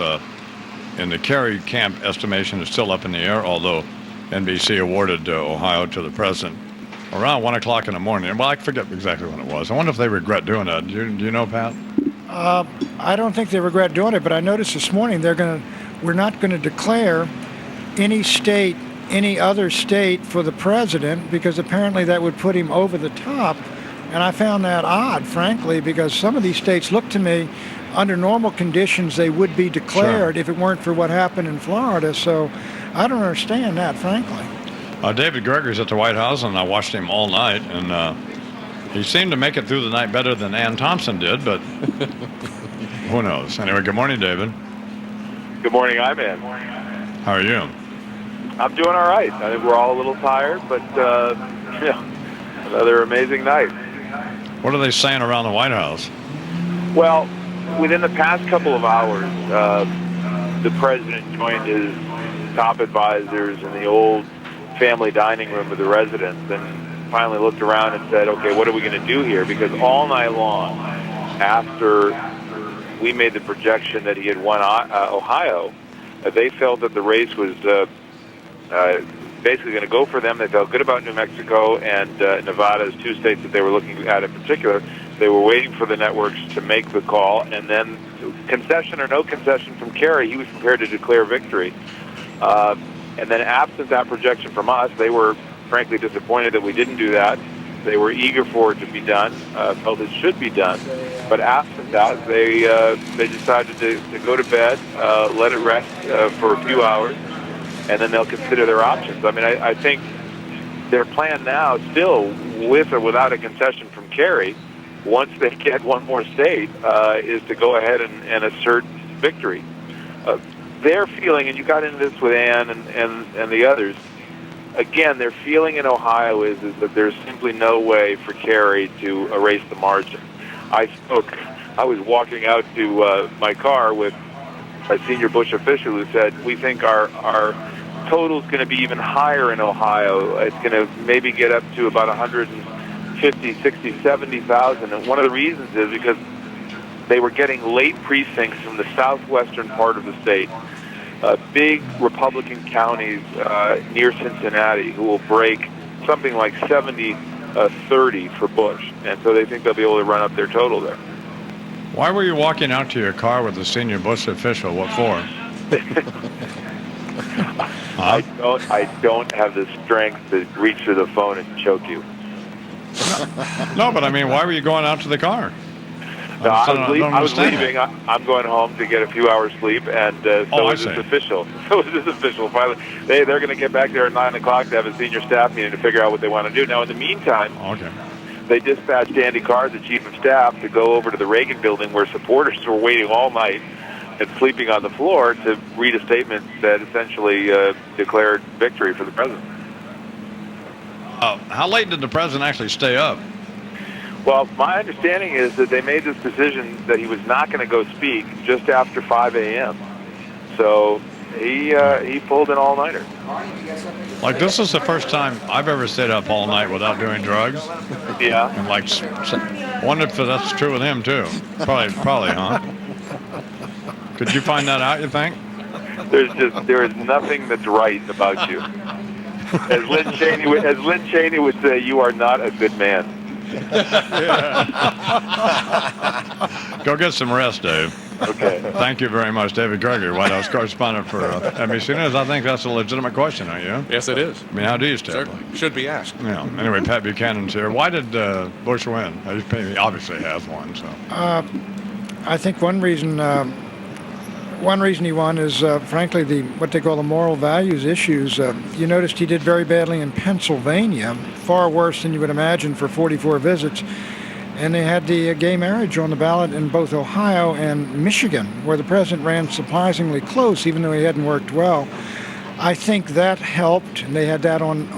in the Kerry camp estimation is still up in the air, although NBC awarded Ohio to the president around 1 o'clock in the morning. Well, I forget exactly when it was. I wonder if they regret doing that. Do you know, Pat? I don't think they regret doing it, but I noticed this morning we're not going to declare any other state for the president, because apparently that would put him over the top. And I found that odd, frankly, because some of these states look to me, under normal conditions, they would be declared if it weren't for what happened in Florida. So I don't understand that, frankly. David Gregory's at the White House, and I watched him all night, and he seemed to make it through the night better than Ann Thompson did, but who knows? Anyway, good morning, David. Good morning, I'm in. How are you? I'm doing all right. I think we're all a little tired, but yeah, another amazing night. What are they saying around the White House? Well, within the past couple of hours, the president joined his top advisors in the old family dining room of the residence and finally looked around and said, okay, what are we going to do here? Because all night long, after we made the projection that he had won Ohio, they felt that the race was basically going to go for them. They felt good about New Mexico and Nevada as two states that they were looking at in particular. They were waiting for the networks to make the call, and then concession or no concession from Kerry, he was prepared to declare victory. And then absent that projection from us, they were frankly disappointed that we didn't do that. They were eager for it to be done, felt it should be done. But absent that, they decided to go to bed, let it rest for a few hours, and then they'll consider their options. I mean, I think their plan now, still with or without a concession from Kerry, once they get one more state, is to go ahead and assert victory. Their feeling, and you got into this with Ann and the others, again, their feeling in Ohio is that there's simply no way for Kerry to erase the margin. I was walking out to my car with a senior Bush official who said, we think our total is going to be even higher in Ohio. It's going to maybe get up to about 150, 60, 70,000. And one of the reasons is because they were getting late precincts from the southwestern part of the state, big Republican counties near Cincinnati, who will break something like 70-30 for Bush. And so they think they'll be able to run up their total there. Why were you walking out to your car with a senior Bush official? What for? I don't have the strength to reach through the phone and choke you. No, but I mean, why were you going out to the car? No, I was leaving. I'm going home to get a few hours sleep, and so is this official. So is this official. Finally, they're going to get back there at 9 o'clock to have a senior staff meeting to figure out what they want to do. Now, in the meantime, they dispatched Andy Card, the chief of staff, to go over to the Reagan building where supporters were waiting all night and sleeping on the floor to read a statement that essentially declared victory for the president. How late did the president actually stay up? Well, my understanding is that they made this decision that he was not going to go speak just after 5 a.m. So he pulled an all-nighter. Like, this is the first time I've ever stayed up all night without doing drugs. Yeah. And like, wonder if that's true with him too. Probably, huh? Could you find that out, you think? There is nothing that's right about you. As Lynn Cheney would say, you are not a good man. Go get some rest, Dave. Okay. Thank you very much, David Gregory, White House correspondent for NBC News. I think that's a legitimate question, aren't you? Yes, it is. I mean, how do you stay? Certainly. Should be asked. Yeah. Anyway, Pat Buchanan's here. Why did Bush win? He obviously has won. So. I think one reason he won is, frankly, what they call the moral values issues. You noticed he did very badly in Pennsylvania, far worse than you would imagine for 44 visits. And they had the gay marriage on the ballot in both Ohio and Michigan, where the president ran surprisingly close, even though he hadn't worked well. I think that helped. They had that on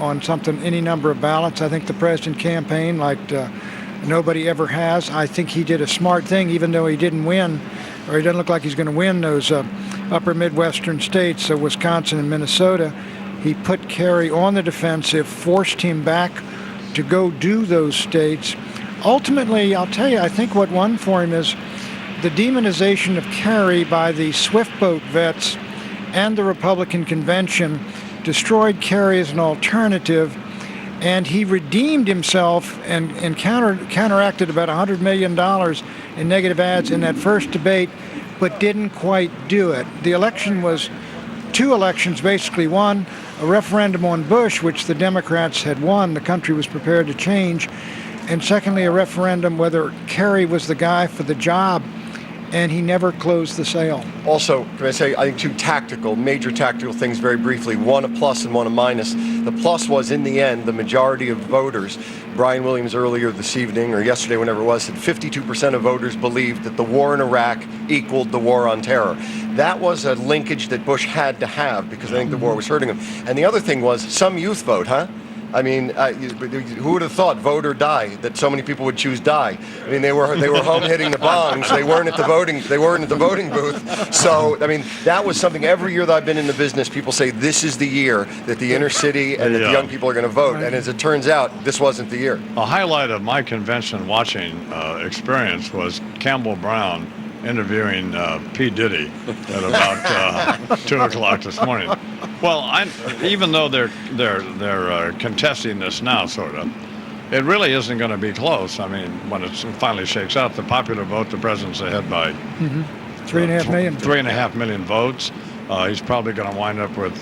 any number of ballots. I think the president campaigned like nobody ever has. I think he did a smart thing, even though he didn't win, or he doesn't look like he's going to win those upper Midwestern states, so Wisconsin and Minnesota. He put Kerry on the defensive, forced him back to go do those states. Ultimately, I'll tell you, I think what won for him is the demonization of Kerry by the swift boat vets and the Republican convention destroyed Kerry as an alternative, and he redeemed himself and counteracted about $100 million in negative ads in that first debate, but didn't quite do it. The election was two elections, basically. One, a referendum on Bush, which the Democrats had won, the country was prepared to change, and secondly, a referendum whether Kerry was the guy for the job, and he never closed the sale. Also, can I say, I think two major tactical things very briefly, one a plus and one a minus. The plus was, in the end, the majority of voters, Brian Williams earlier this evening, or yesterday, whenever it was, said 52% of voters believed that the war in Iraq equaled the war on terror. That was a linkage that Bush had to have, because I think the war was hurting him. And the other thing was, some youth vote, huh? I mean, who would have thought, vote or die, that so many people would choose die? I mean, they were home hitting the bongs. They weren't at the voting booth. So, I mean, that was something. Every year that I've been in the business, people say this is the year that the inner city and that the young people are going to vote. And as it turns out, this wasn't the year. A highlight of my convention watching experience was Campbell Brown interviewing P. Diddy at about 2 o'clock this morning. Well, even though they're contesting this now, sort of, it really isn't going to be close. I mean, when it finally shakes out, the popular vote, the president's ahead by 3.5 million. 3.5 million votes. He's probably going to wind up with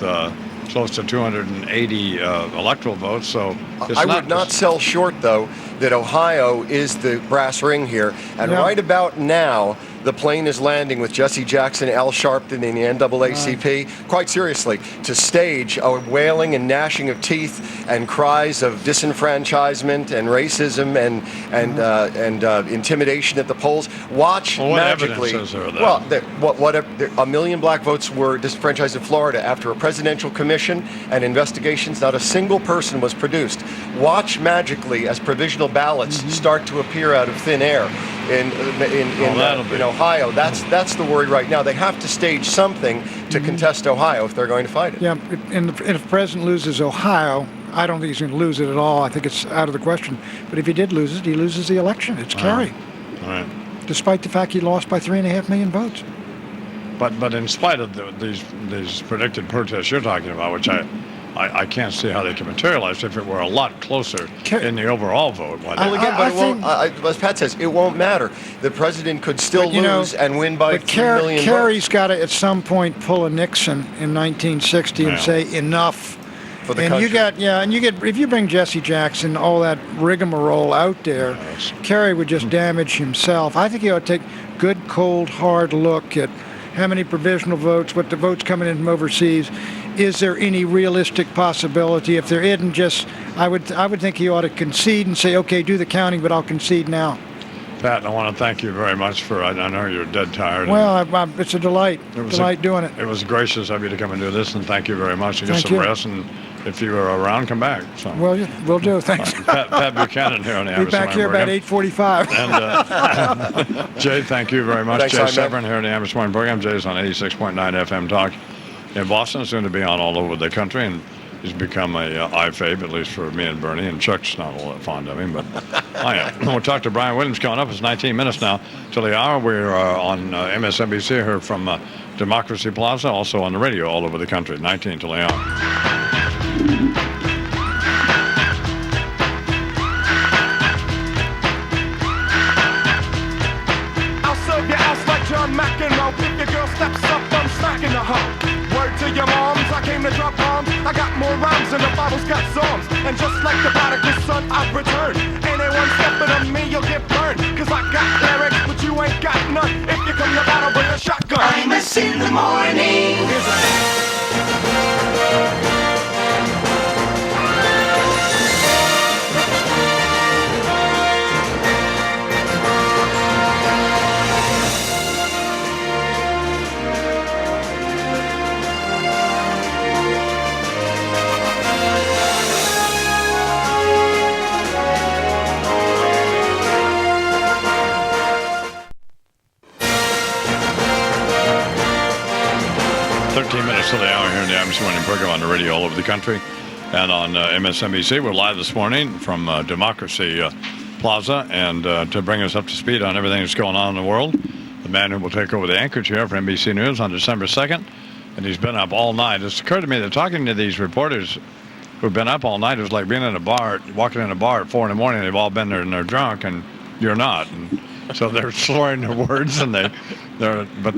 close to 280 electoral votes. So I would not sell short, though, that Ohio is the brass ring here. And right about now, the plane is landing with Jesse Jackson, Al Sharpton in the NAACP, quite seriously, to stage a wailing and gnashing of teeth and cries of disenfranchisement and racism and intimidation at the polls. Watch magically. Evidence is there of that? Well, 1 million black votes were disenfranchised in Florida after a presidential commission and investigations. Not a single person was produced. Watch magically as provisional ballots start to appear out of thin air in Ohio. That's the worry right now. They have to stage something to contest Ohio if they're going to fight it. Yeah, and if the president loses Ohio, I don't think he's going to lose it at all. I think it's out of the question. But if he did lose it, he loses the election. It's Kerry. All right. Despite the fact he lost by 3.5 million votes. But in spite of these predicted protests you're talking about, which I can't see how they can materialize if it were a lot closer in the overall vote. Well, again, but it won't, as Pat says, it won't matter. The president could still lose and win by 3 million votes. Kerry's got to, at some point, pull a Nixon in 1960 and say, enough. For the country. If you bring Jesse Jackson, all that rigmarole out there, Kerry would just damage himself. I think he ought to take good, cold, hard look at how many provisional votes, what the votes coming in from overseas. Is there any realistic possibility? If there isn't, I would think he ought to concede and say, okay, do the counting, but I'll concede now. Pat, I want to thank you very much for, I know you're dead tired. Well, it's a delight. Doing it. It was gracious of you to come and do this, and thank you very much. Get some rest, and if you are around, come back. So. Well, yeah, will do. Thanks. Pat Buchanan here on the Be back here about 8:45. And Jay, thank you very much. Thanks, Jay Severn here on the Amherst Morning Program. Jay's on 86.9 FM Talk in Boston, soon to be on all over the country, and he's become a fave, at least for me and Bernie, and Chuck's not all that fond of him, but I am. We'll talk to Brian Williams coming up. It's 19 minutes now till the hour. We're on MSNBC here from Democracy Plaza, also on the radio all over the country, 19 till the hour. If your girl steps up, I'm smacking the hoe. Word to your moms, I came to drop bombs. I got more rhymes than the Bible's got psalms. And just like the prodigal son, I've returned. Anyone stepping on me, you'll get burned. Cause I got lyrics, but you ain't got none. If you come to battle, bring a shotgun. I'm in the morning. minutes to the hour here in the ABC Morning program on the radio all over the country and on MSNBC. We're live this morning from Democracy Plaza, and to bring us up to speed on everything that's going on in the world, the man who will take over the anchorage here for NBC News on December 2nd, and he's been up all night. It's occurred to me that talking to these reporters who've been up all night is like being in a bar, walking in a bar at 4 in the morning. They've all been there and they're drunk, and you're not. And so they're slurring their words, and but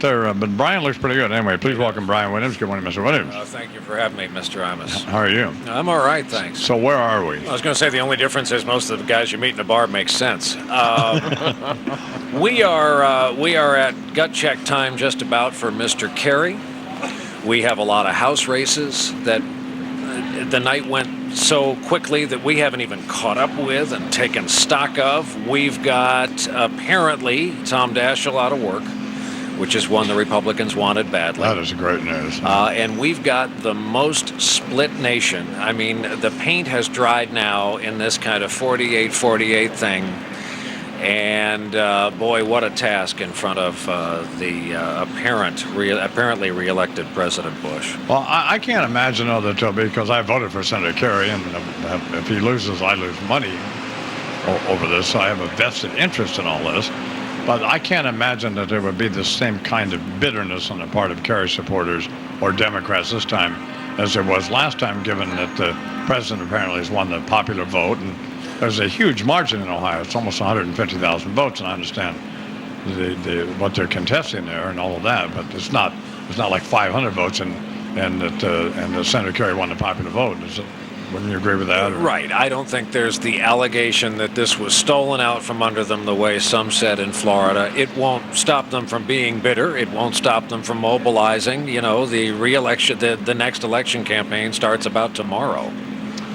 Brian looks pretty good. Anyway, please welcome Brian Williams. Good morning, Mr. Williams. Thank you for having me, Mr. Imus. How are you? I'm all right, thanks. So where are we? I was going to say the only difference is most of the guys you meet in a bar make sense. We are at gut check time just about for Mr. Kerry. We have a lot of House races that the night went so quickly that we haven't even caught up with and taken stock of. We've got apparently Tom Daschle out of work, which is one the Republicans wanted badly. That is great news. And we've got the most split nation. I mean, the paint has dried now in this kind of 48-48 thing. And boy, what a task in front of the apparently reelected President Bush. Well, I can't imagine that because I voted for Senator Kerry, and if he loses, I lose money over this. So I have a vested interest in all this. But I can't imagine that there would be the same kind of bitterness on the part of Kerry supporters or Democrats this time as there was last time, given that the president apparently has won the popular vote. And there's a huge margin in Ohio. It's almost 150,000 votes, and I understand what they're contesting there and all of that. But it's not like 500 votes, and Senator Kerry won the popular vote. Wouldn't you agree with that? Or? Right. I don't think there's the allegation that this was stolen out from under them the way some said in Florida. It won't stop them from being bitter. It won't stop them from mobilizing. You know, the re-election, the next election campaign starts about tomorrow.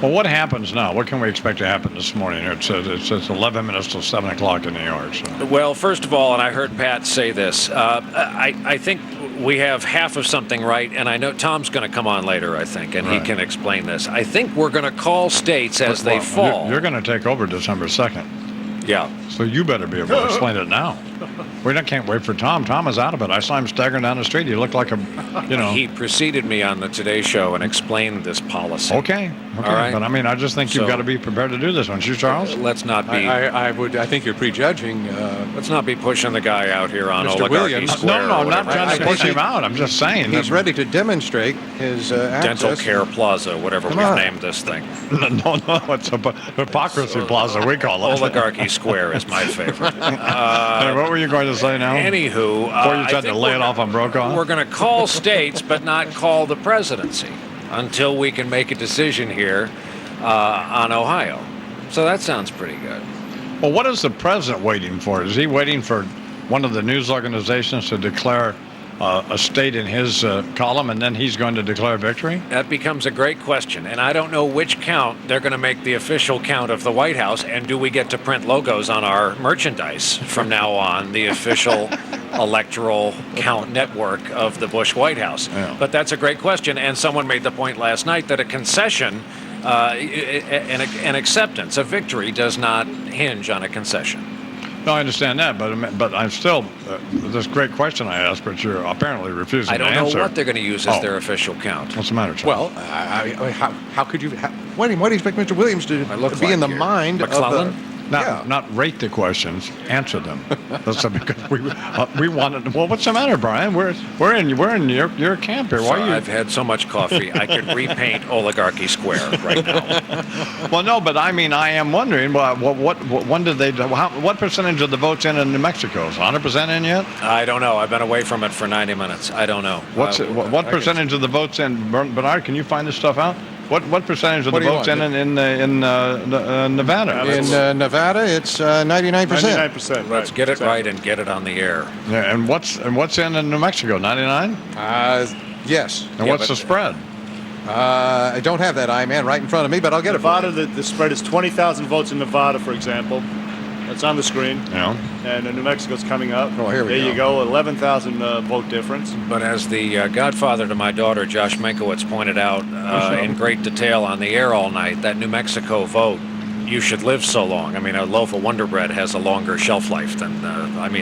Well, what happens now? What can we expect to happen this morning? It says 11 minutes till 7 o'clock in New York. So. Well, first of all, and I heard Pat say this, I think we have half of something right, and I know Tom's going to come on later, I think, and he can explain this. I think we're going to call states as they fall. You're going to take over December 2nd. Yeah. So you better be able to explain it now. We can't wait for Tom. Tom is out of it. I saw him staggering down the street. He looked like He preceded me on the Today Show and explained this policy. Okay. All right. But I mean, I just think you've got to be prepared to do this, don't you, Charles? Let's not be. I think you're prejudging. Let's not be pushing the guy out here on Mr. Oligarchy Williams. Square. No, I'm not trying to push him out. I'm just saying. He's ready to demonstrate his Dental access. Care Plaza, whatever we've named this thing. No, it's a Hypocrisy Plaza, we call it. Oligarchy Square is my favorite. What were you going to say now? Anywho, before you tried to lay it off on Brokaw? We're going to call states, but not call the presidency until we can make a decision here on Ohio. So that sounds pretty good. Well, what is the president waiting for? Is he waiting for one of the news organizations to declare a state in his column, and then he's going to declare victory? That becomes a great question, and I don't know which count they're going to make the official count of the White House, and do we get to print logos on our merchandise from now on, the official electoral count network of the Bush White House? Yeah. But that's a great question, and someone made the point last night that a concession, an acceptance, a victory does not hinge on a concession. No, I understand that, but I'm still this great question I asked, but you're apparently refusing to answer. I don't know what they're going to use as their official count. What's the matter, Charles? Well, how could you? What do you expect Mr. Williams to be in the mind McClellan? of the? Not rate the questions, answer them. That's because we wanted. Well, what's the matter, Brian? We're in your camp here. Why are you? I've had so much coffee, I could repaint Oligarchy Square right now. Well, no, but I mean, I am wondering. When did they? What percentage of the votes in New Mexico? Is 100% in yet? I don't know. I've been away from it for 90 minutes. I don't know. What percentage of the votes in? Bernard, can you find this stuff out? What percentage of the votes in Nevada? In Nevada, it's 99%. 99%. Right. Let's get it right and get it on the air. Yeah, and what's in New Mexico? 99? Yes. And what's the spread? I don't have that man right in front of me, but I'll get it. Nevada, the spread is 20,000 votes in Nevada, for example. That's on the screen. Yeah. And New Mexico's coming up. Oh, here we go. There you go, 11,000 vote difference. But as the godfather to my daughter, Josh Minkowitz, pointed out in great detail on the air all night, that New Mexico vote, you should live so long. I mean, a loaf of Wonder Bread has a longer shelf life than,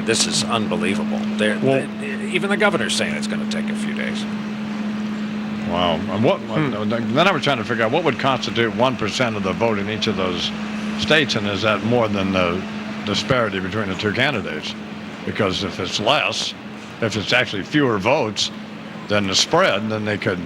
this is unbelievable. Even the governor's saying it's going to take a few days. Wow. And then I was trying to figure out what would constitute 1% of the vote in each of those states, and is that more than the disparity between the two candidates? Because if it's less, if it's actually fewer votes than the spread, then they could.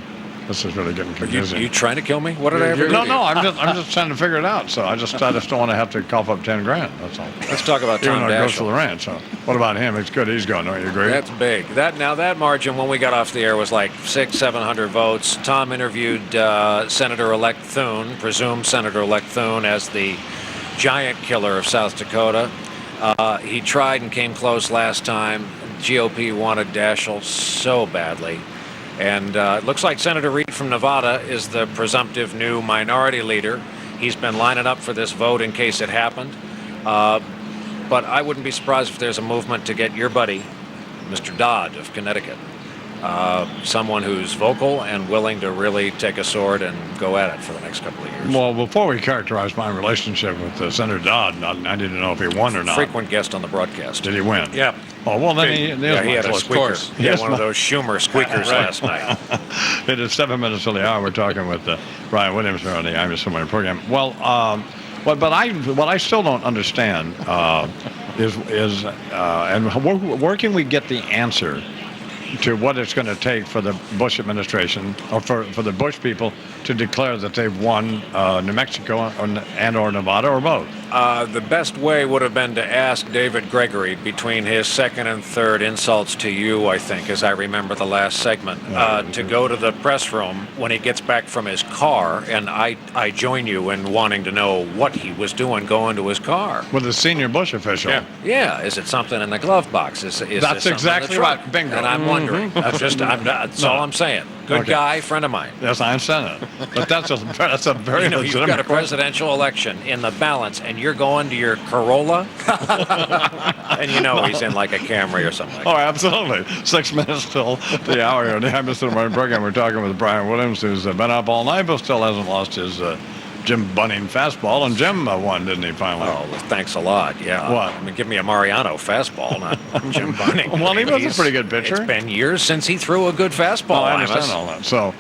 This is really getting confusing. You trying to kill me? What did I ever do? No, I'm just trying to figure it out. So I just don't want to have to cough up 10 grand. That's all. Let's talk about Tom Even though it goes to Daschle. the ranch. So what about him? It's good. He's going. Don't you agree? That's big. That margin when we got off the air was like 600-700 votes. Tom interviewed Senator-elect Thune, presumed Senator-elect Thune, as the giant killer of South Dakota. He tried and came close last time. GOP wanted Daschle so badly. And it looks like Senator Reid from Nevada is the presumptive new minority leader. He's been lining up for this vote in case it happened. But I wouldn't be surprised if there's a movement to get your buddy, Mr. Dodd of Connecticut, someone who's vocal and willing to really take a sword and go at it for the next couple of years. Well, before we characterize my relationship with Senator Dodd, I didn't know if he won or not. Frequent guest on the broadcast. Did he win? Yeah. Oh, well, then he had a squeaker. He had one of those Schumer squeakers Right. last night. It is 7 minutes till the hour. We're talking with Brian Williams here on the I'm Just Somewhere program. Well, what I still don't understand is where can we get the answer to what it's going to take for the Bush administration or for the Bush people to declare that they've won New Mexico and/or Nevada or both? The best way would have been to ask David Gregory between his second and third insults to you, I think, as I remember the last segment, to go to the press room when he gets back from his car, and I join you in wanting to know what he was doing going to his car. With a senior Bush official. Yeah. Is it something in the glove box? Is That's it exactly right. right. Bingo. And I'm wondering. That's all I'm saying. Good Okay. guy, friend of mine. Yes, I understand that. But that's a very You've legitimate got a question. presidential election in the balance, and you're going to your Corolla, and he's in like a Camry or something. Oh, absolutely. 6 minutes till the hour here on the I'm Just Morning program. We're talking with Brian Williams, who's been up all night, but still hasn't lost his Jim Bunning fastball. And Jim won, didn't he, finally? Oh, well, thanks a lot. Yeah. What? I mean, give me a Mariano fastball, not Jim Bunning. Well, he was a pretty good pitcher. It's been years since he threw a good fastball. Oh, I understand all that. So,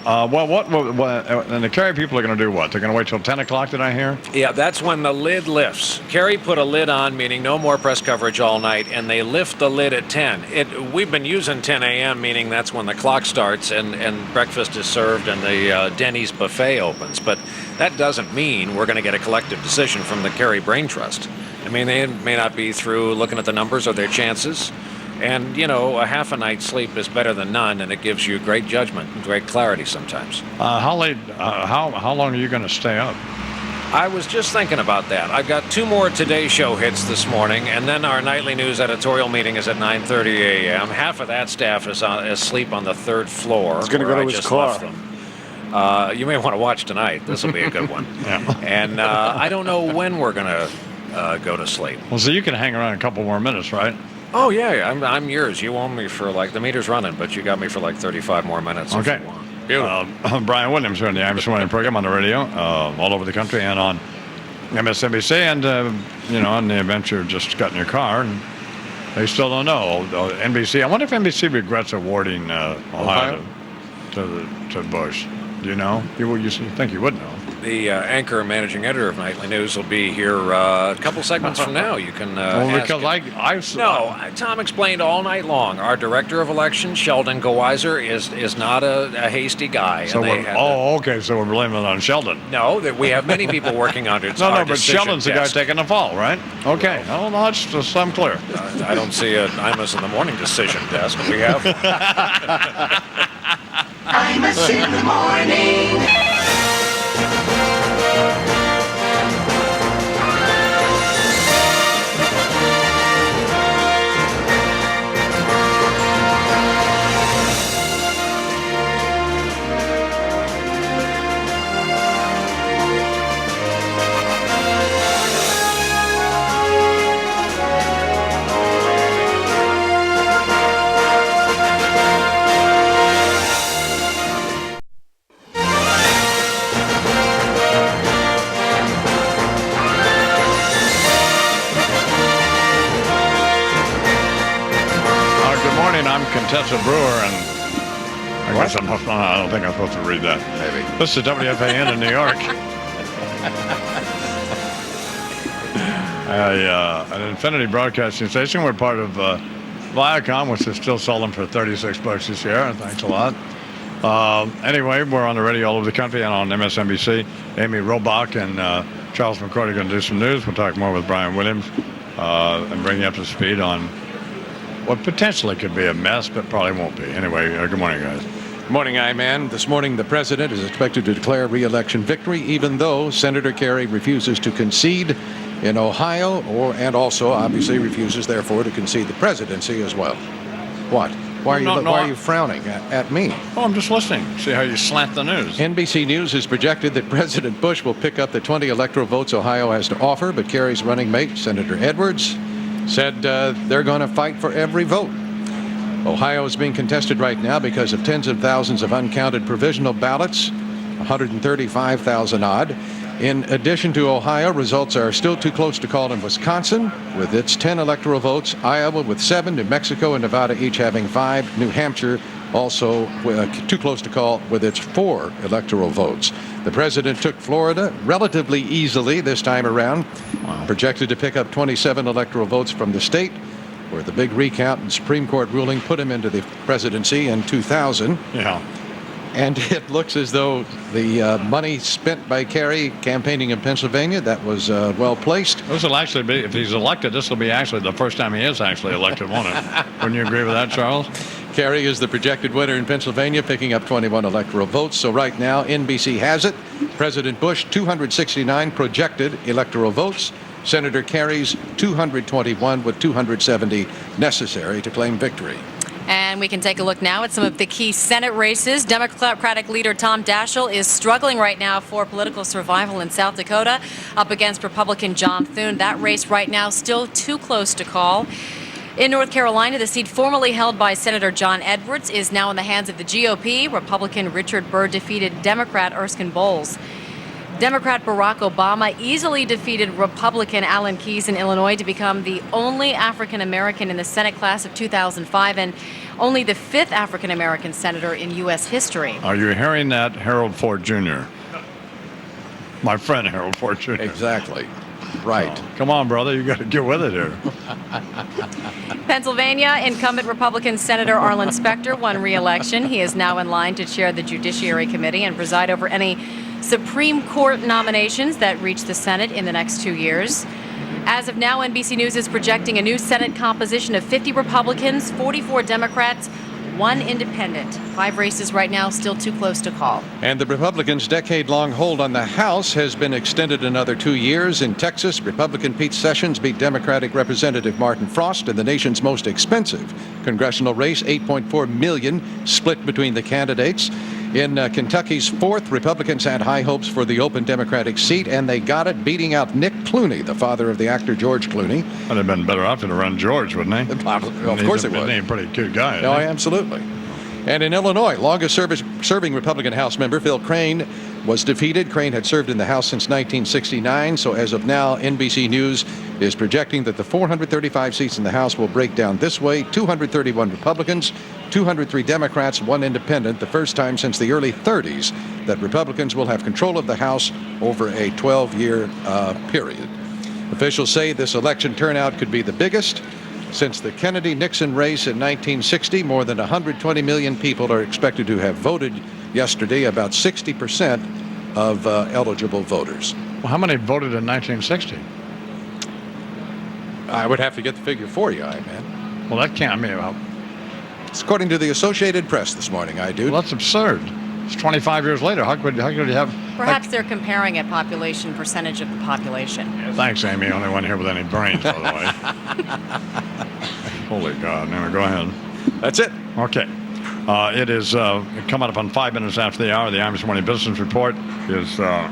and the Kerry people are going to do what? They're going to wait till 10 o'clock, did I hear? Yeah, that's when the lid lifts. Kerry put a lid on, meaning no more press coverage all night, and they lift the lid at 10. We've been using 10 a.m., meaning that's when the clock starts and breakfast is served and the Denny's buffet opens. But that doesn't mean we're going to get a collective decision from the Kerry Brain Trust. I mean, they may not be through looking at the numbers or their chances. And, a half a night's sleep is better than none, and it gives you great judgment and great clarity sometimes. How late, how long are you going to stay up? I was just thinking about that. I've got 2 more Today Show hits this morning, and then our nightly news editorial meeting is at 9:30 a.m. Half of that staff is asleep on the 3rd floor. He's going to go to his car. You may want to watch tonight. This will be a good one. Yeah. And I don't know when we're going to go to sleep. Well, so you can hang around a couple more minutes, right? Oh, yeah, I'm yours. You own me for the meter's running, but you got me for 35 more minutes. Okay. If you want. Beautiful. Brian Williams here on the I'm Just Morning program on the radio, all over the country and on MSNBC. And, on the event you just got in your car, and they still don't know. NBC, I wonder if NBC regrets awarding Ohio to Bush. Do you know? You think you would know. The anchor and managing editor of Nightly News will be here a couple segments from now. You can ask because him. Tom explained all night long. Our director of elections, Sheldon Goweiser, is not a hasty guy. So okay, so we're blaming it on Sheldon. No, that we have many people working on it. No, but Sheldon's the guy taking the fall, right? Okay, no, that's just I'm clear. I don't see an Imus in the morning decision desk. We have. Imus in the morning. I'm Contessa Brewer, and I guess I don't think I'm supposed to read that. Maybe. This is WFAN in New York. An Infinity Broadcasting Station. We're part of Viacom, which is still selling for $36 this year. Thanks a lot. Anyway, we're on the radio all over the country and on MSNBC. Amy Robach and Charles McCoy are going to do some news. We'll talk more with Brian Williams and bring you up to speed on what potentially could be a mess, but probably won't be. Anyway, good morning, guys. Good morning, I-Man. This morning, the president is expected to declare re-election victory, even though Senator Kerry refuses to concede in Ohio, and also, obviously, refuses, therefore, to concede the presidency as well. What? Why are you frowning at me? Oh, I'm just listening. See how you slant the news. NBC News has projected that President Bush will pick up the 20 electoral votes Ohio has to offer, but Kerry's running mate, Senator Edwards, said they're going to fight for every vote. Ohio is being contested right now because of tens of thousands of uncounted provisional ballots, 135,000 odd. In addition to Ohio, results are still too close to call in Wisconsin, with its 10 electoral votes, Iowa with 7, New Mexico and Nevada each having 5, New Hampshire also too close to call with its 4 electoral votes. The president took Florida relatively easily this time around, projected to pick up 27 electoral votes from the state, where the big recount and Supreme Court ruling put him into the presidency in 2000. Yeah. And it looks as though the money spent by Kerry campaigning in Pennsylvania, that was well placed. This will actually be, if he's elected, this will be actually the first time he is actually elected, won't it? Wouldn't you agree with that, Charles? Kerry is the projected winner in Pennsylvania, picking up 21 electoral votes. So right now, NBC has it. President Bush, 269 projected electoral votes. Senator Kerry's 221 with 270 necessary to claim victory. And we can take a look now at some of the key Senate races. Democratic leader Tom Daschle is struggling right now for political survival in South Dakota, up against Republican John Thune. That race right now still too close to call. In North Carolina, the seat formerly held by Senator John Edwards is now in the hands of the GOP. Republican Richard Burr defeated Democrat Erskine Bowles. Democrat Barack Obama easily defeated Republican Alan Keyes in Illinois to become the only African American in the Senate class of 2005 and only the 5th African American senator in U.S. history. Are you hearing that, Harold Ford Jr.? My friend Harold Ford Jr. Exactly. Right. Oh, come on, brother. You got to get with it here. Pennsylvania, incumbent Republican Senator Arlen Specter won re-election. He is now in line to chair the Judiciary Committee and preside over any Supreme Court nominations that reach the Senate in the next 2 years. As of now, NBC News is projecting a new Senate composition of 50 Republicans, 44 Democrats, 1 independent. 5 races right now, still too close to call. And the Republicans' decade-long hold on the House has been extended another 2 years. In Texas, Republican Pete Sessions beat Democratic Representative Martin Frost in the nation's most expensive congressional race, $8.4 million split between the candidates. In Kentucky's 4th, Republicans had high hopes for the open Democratic seat, and they got it, beating out Nick Clooney, the father of the actor George Clooney. Would have been better off to run George, wouldn't he? Of course it would. He's a pretty good guy. No, absolutely. And in Illinois, longest-serving Republican House member Phil Crane was defeated. Crane had served in the House since 1969, so as of now, NBC News is projecting that the 435 seats in the House will break down this way: 231 Republicans, 203 Democrats, 1 independent, the first time since the early 30s that Republicans will have control of the House over a 12-year period. Officials say this election turnout could be the biggest since the Kennedy-Nixon race in 1960. More than 120 million people are expected to have voted yesterday, about 60% of eligible voters. Well, how many voted in 1960? I would have to get the figure for you, man. Well, that can't be about. It's according to the Associated Press this morning, I do. Well, that's absurd. It's 25 years later. How could you have... Perhaps they're comparing a population percentage of the population. Thanks, Amy. Only one here with any brains, by the way. Holy God. Anyway, go ahead. That's it. Okay. It is coming up on 5 minutes after the hour. The Amish Morning Business Report is the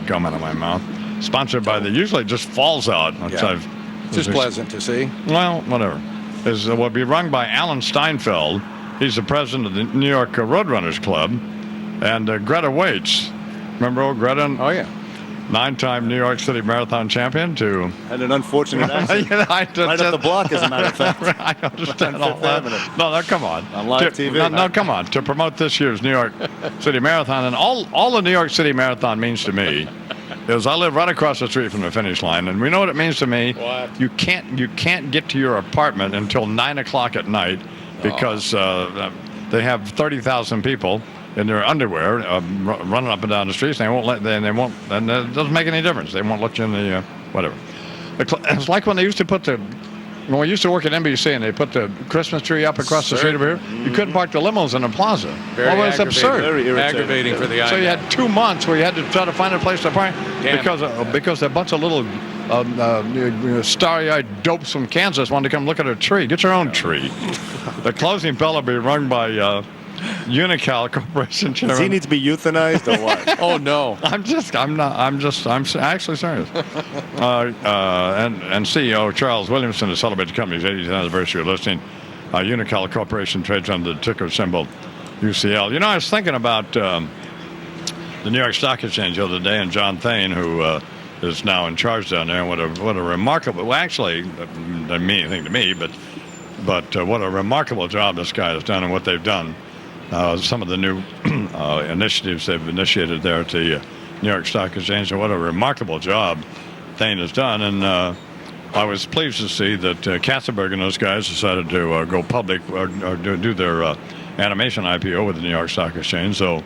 gum out of my mouth. Sponsored by the, usually it just falls out. Yeah. It's just pleasant to see. Well, whatever. Will be run by Alan Steinfeld. He's the president of the New York Roadrunners Club. And Greta Waits. Remember old Greta? Oh, yeah. 9-time New York City Marathon champion, to And an unfortunate accident. Right up the block, as a matter of fact. I understand all that. No, come on. On live TV. No, come on. To promote this year's New York City Marathon, and all the New York City Marathon means to me is I live right across the street from the finish line, and we know what it means to me. What? You can't get to your apartment until 9 o'clock at night because they have 30,000 people in their underwear running up and down the streets. And and it doesn't make any difference. They won't let you in the whatever. It's like when they used to when we used to work at NBC and they put the Christmas tree up across the street over here. You couldn't park the limos in the plaza. It's absurd. Very aggravating for the eye. So you had 2 months where you had to try to find a place to park because a bunch of little starry-eyed dopes from Kansas wanted to come look at a tree. Get your own tree. The closing bell will be rung by Unical Corporation Chairman. Does he need to be euthanized or what? Oh no! I'm actually serious. And CEO Charles Williamson has celebrated the company's 80th anniversary of listing. Unical Corporation trades under the ticker symbol UCL. You know, I was thinking about the New York Stock Exchange the other day, and John Thane, who is now in charge down there. What a remarkable. Well, actually, doesn't mean anything to me, but what a remarkable job this guy has done and what they've done. Some of the new initiatives they've initiated there at the New York Stock Exchange, and what a remarkable job Thane has done. And I was pleased to see that Katzenberg and those guys decided to go public or do their animation IPO with the New York Stock Exchange. So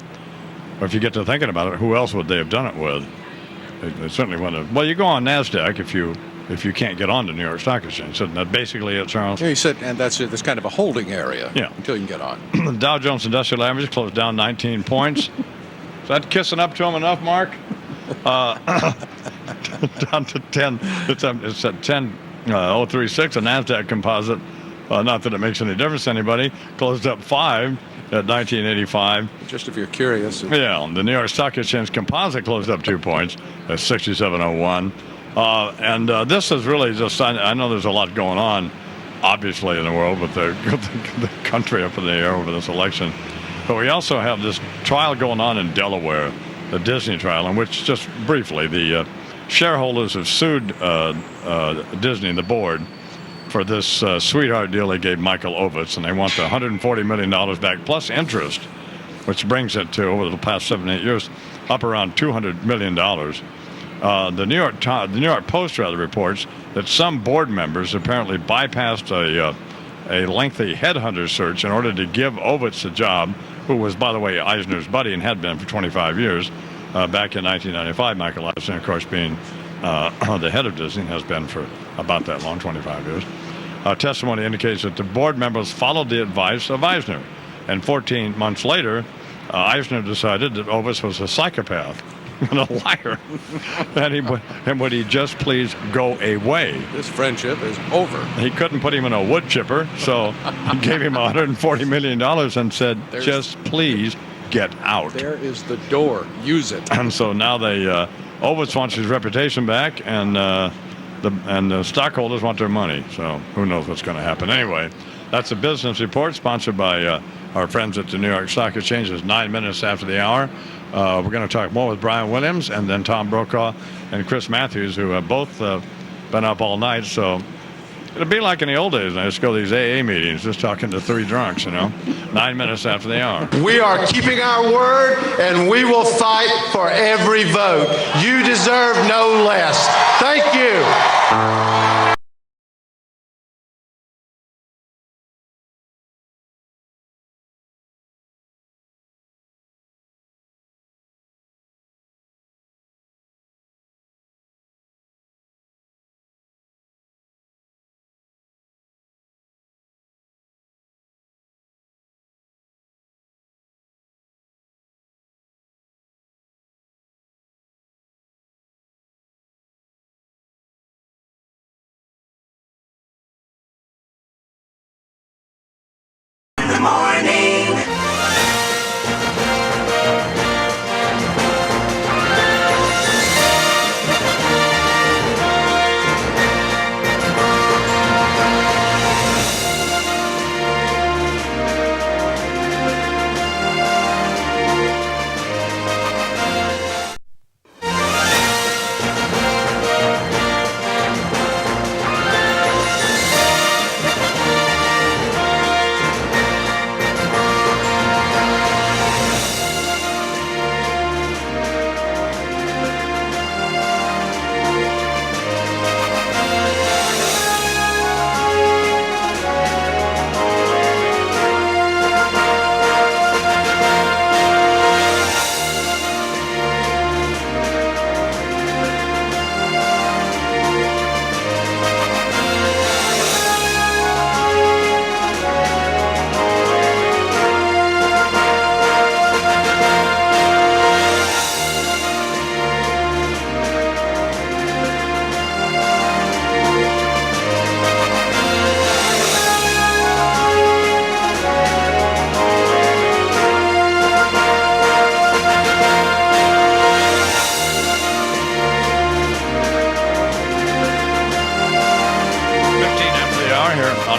if you get to thinking about it, who else would they have done it with? They certainly want to. Well, you go on NASDAQ if you can't get on the New York Stock Exchange. So that basically it, Charles? Yeah, he said, and that's it. That's kind of a holding area until you can get on. The Dow Jones Industrial Average closed down 19 points. Is that kissing up to him enough, Mark? Down to 10. It's at 10.036. A NASDAQ composite, not that it makes any difference to anybody, closed up 5 at 1985. Just if you're curious. Yeah, the New York Stock Exchange composite closed up 2 points at 67.01. And this is really just, I know there's a lot going on, obviously, in the world with the country up in the air over this election. But we also have this trial going on in Delaware, the Disney trial, in which, just briefly, the shareholders have sued Disney, the board, for this sweetheart deal they gave Michael Ovitz, and they want the $140 million back, plus interest, which brings it to, over the past 7-8 years, up around $200 million. The New York Post reports that some board members apparently bypassed a lengthy headhunter search in order to give Ovitz a job, who was, by the way, Eisner's buddy and had been for 25 years. Back in 1995, Michael Eisner, of course, being the head of Disney, has been for about that long, 25 years. Testimony indicates that the board members followed the advice of Eisner, and 14 months later, Eisner decided that Ovitz was a psychopath and a liar, and would he just please go away? This friendship is over. He couldn't put him in a wood chipper, so he gave him $140 million and said, just please get out. There is the door. Use it. And so now Ovitz wants his reputation back, and the stockholders want their money. So who knows what's going to happen. Anyway, that's a business report sponsored by our friends at the New York Stock Exchange. It's 9 minutes after the hour. We're going to talk more with Brian Williams and then Tom Brokaw and Chris Matthews, who have both been up all night. So it'll be like in the old days. I just go to these AA meetings, just talking to 3 drunks, 9 minutes after the hour. We are keeping our word, and we will fight for every vote. You deserve no less. Thank you. Morning.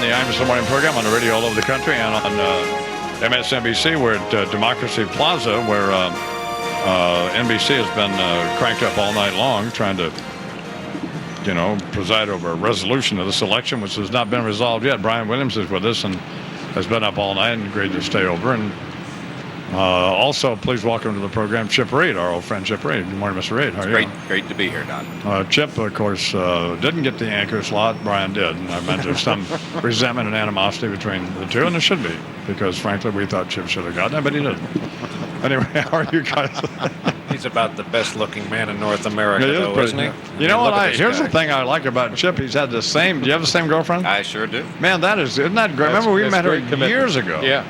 the I'm This Morning program on the radio all over the country and on MSNBC. We're at Democracy Plaza, where NBC has been cranked up all night long trying to, preside over a resolution of this election, which has not been resolved yet. Brian Williams is with us and has been up all night and agreed to stay over. And also, please welcome to the program Chip Reed, our old friend Chip Reed. Good morning, Mr. Reed. How are you? Great to be here, Don. Chip, of course, didn't get the anchor slot. Brian did. And I meant there's some resentment and animosity between the two, and there should be, because frankly, we thought Chip should have gotten it, but he didn't. Anyway, how are you guys? He's about the best-looking man in North America, though, isn't he? You know what? Here's the thing I like about Chip. He's had the same. Do you have the same girlfriend? I sure do. Man, isn't that great? Remember, we met her years ago. Yeah.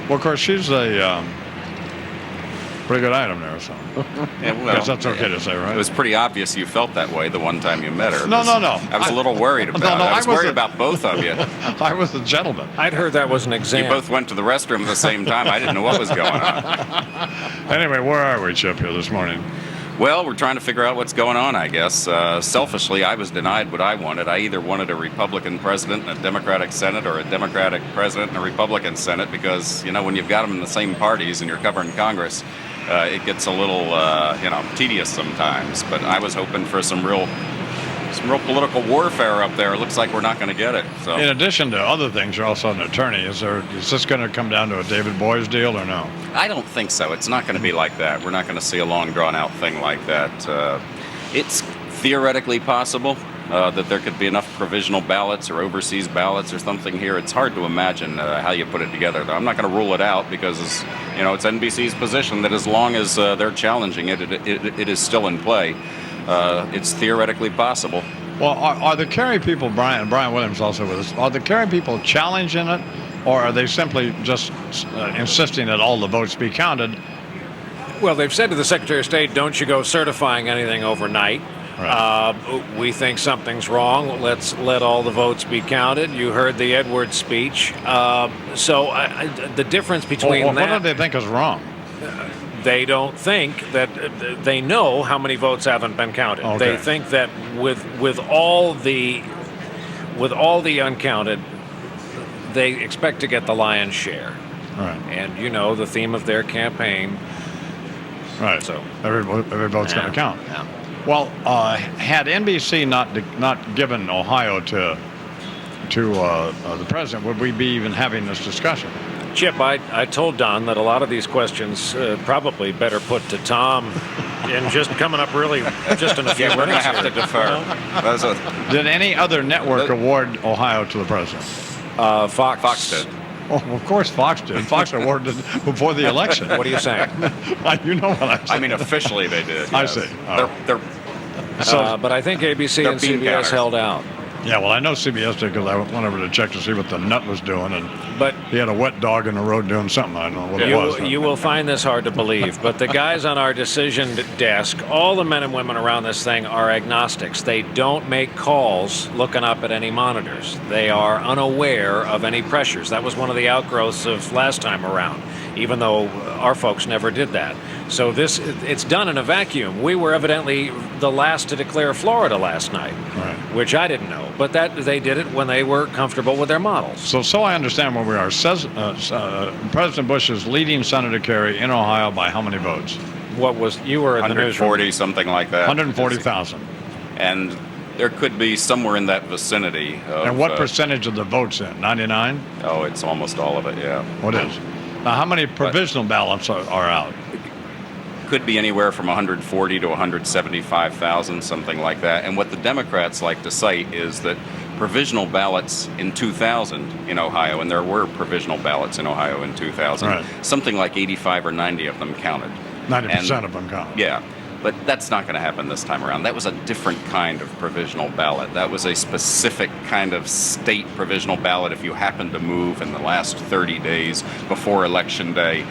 Well, of course, she's a pretty good item there, so. Yeah, well, guess that's okay to say, right? It was pretty obvious you felt that way the one time you met her. No. I was a little worried about it. I was worried about both of you. I was a gentleman. I'd heard that was an exam. You both went to the restroom at the same time. I didn't know what was going on. Anyway, where are we, Chip, here this morning? Well, we're trying to figure out what's going on, I guess. Selfishly, I was denied what I wanted. I either wanted a Republican president and a Democratic Senate, or a Democratic president and a Republican Senate, because, when you've got them in the same parties and you're covering Congress, it gets a little, tedious sometimes. But I was hoping for some real political warfare up there. It looks like we're not going to get it. So, in addition to other things, you're also an attorney. Is this going to come down to a David Boies deal or no? I don't think so. It's not going to be like that. We're not going to see a long, drawn-out thing like that. It's theoretically possible that there could be enough provisional ballots or overseas ballots or something here. It's hard to imagine how you put it together, though. I'm not going to rule it out because, it's NBC's position that as long as they're challenging it, it is still in play. It's theoretically possible. Well, are the Kerry people, Brian Williams also with us, are the Kerry people challenging it, or are they simply just insisting that all the votes be counted? Well, they've said to the Secretary of State, don't you go certifying anything overnight. Right. We think something's wrong. Let's let all the votes be counted. You heard the Edwards speech. The difference between what do they think is wrong? They don't think that they know how many votes haven't been counted. Okay. They think that with all the uncounted, they expect to get the lion's share. Right. And the theme of their campaign. Right. So every vote's going to count. Yeah. Well, had NBC not given Ohio to the president, would we be even having this discussion? Chip, I told Don that a lot of these questions probably better put to Tom in just coming up really just in a few minutes. We're going to have to defer. Did any other network award Ohio to the president? Fox did. Oh, of course Fox did. Fox awarded it before the election. What are you saying? You know what I'm saying. I mean, officially they did. I see. But I think ABC and CBS held out. Yeah, well, I know CBS did because I went over to check to see what the nut was doing, but he had a wet dog in the road doing something. I don't know what it was. You will find this hard to believe, but the guys on our decision desk, all the men and women around this thing are agnostics. They don't make calls looking up at any monitors. They are unaware of any pressures. That was one of the outgrowths of last time around, even though our folks never did that. So it's done in a vacuum. We were evidently the last to declare Florida last night, right, which I didn't know. But they did it when they were comfortable with their models. So I understand where we are. Says President Bush is leading Senator Kerry in Ohio by how many votes? You were in the newsroom. 140, something like that. 140,000. And there could be somewhere in that vicinity. And what percentage of the votes in? 99? Oh, it's almost all of it, yeah. What is? Now, how many provisional ballots are out? Could be anywhere from 140 to 175,000, something like that. And what the Democrats like to cite is that provisional ballots in 2000 in Ohio, and there were provisional ballots in Ohio in 2000, right, something like 85 or 90 of them counted. 90% of them counted. Yeah. But that's not going to happen this time around. That was a different kind of provisional ballot. That was a specific kind of state provisional ballot if you happen to move in the last 30 days before Election Day.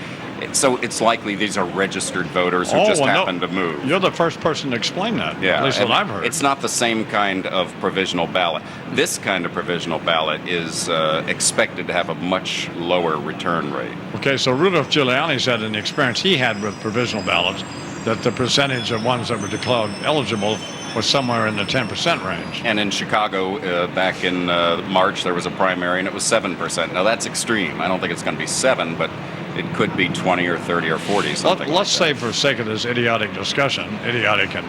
So it's likely these are registered voters who happen to move. You're the first person to explain that, yeah, at least what I've heard. It's not the same kind of provisional ballot. This kind of provisional ballot is expected to have a much lower return rate. Okay, so Rudolph Giuliani said in the experience he had with provisional ballots that the percentage of ones that were declared eligible was somewhere in the 10% range. And in Chicago, back in March, there was a primary, and it was 7%. Now, that's extreme. I don't think it's going to be 7, but it could be 20 or 30 or 40, something Let's say, for sake of this idiotic discussion, idiotic and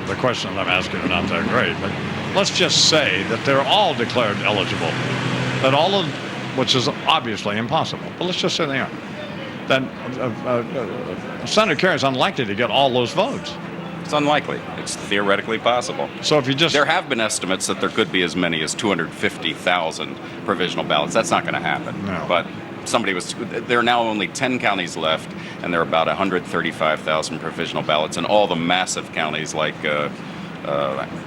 the questions I'm asking are not that great, but let's just say that they're all declared eligible, that all of, which is obviously impossible, but let's just say they are. Then Senator Kerry is unlikely to get all those votes. It's unlikely. It's theoretically possible. So if you just... There have been estimates that there could be as many as 250,000 provisional ballots. That's not going to happen. No. But there are now only 10 counties left, and there are about 135,000 provisional ballots in all the massive counties like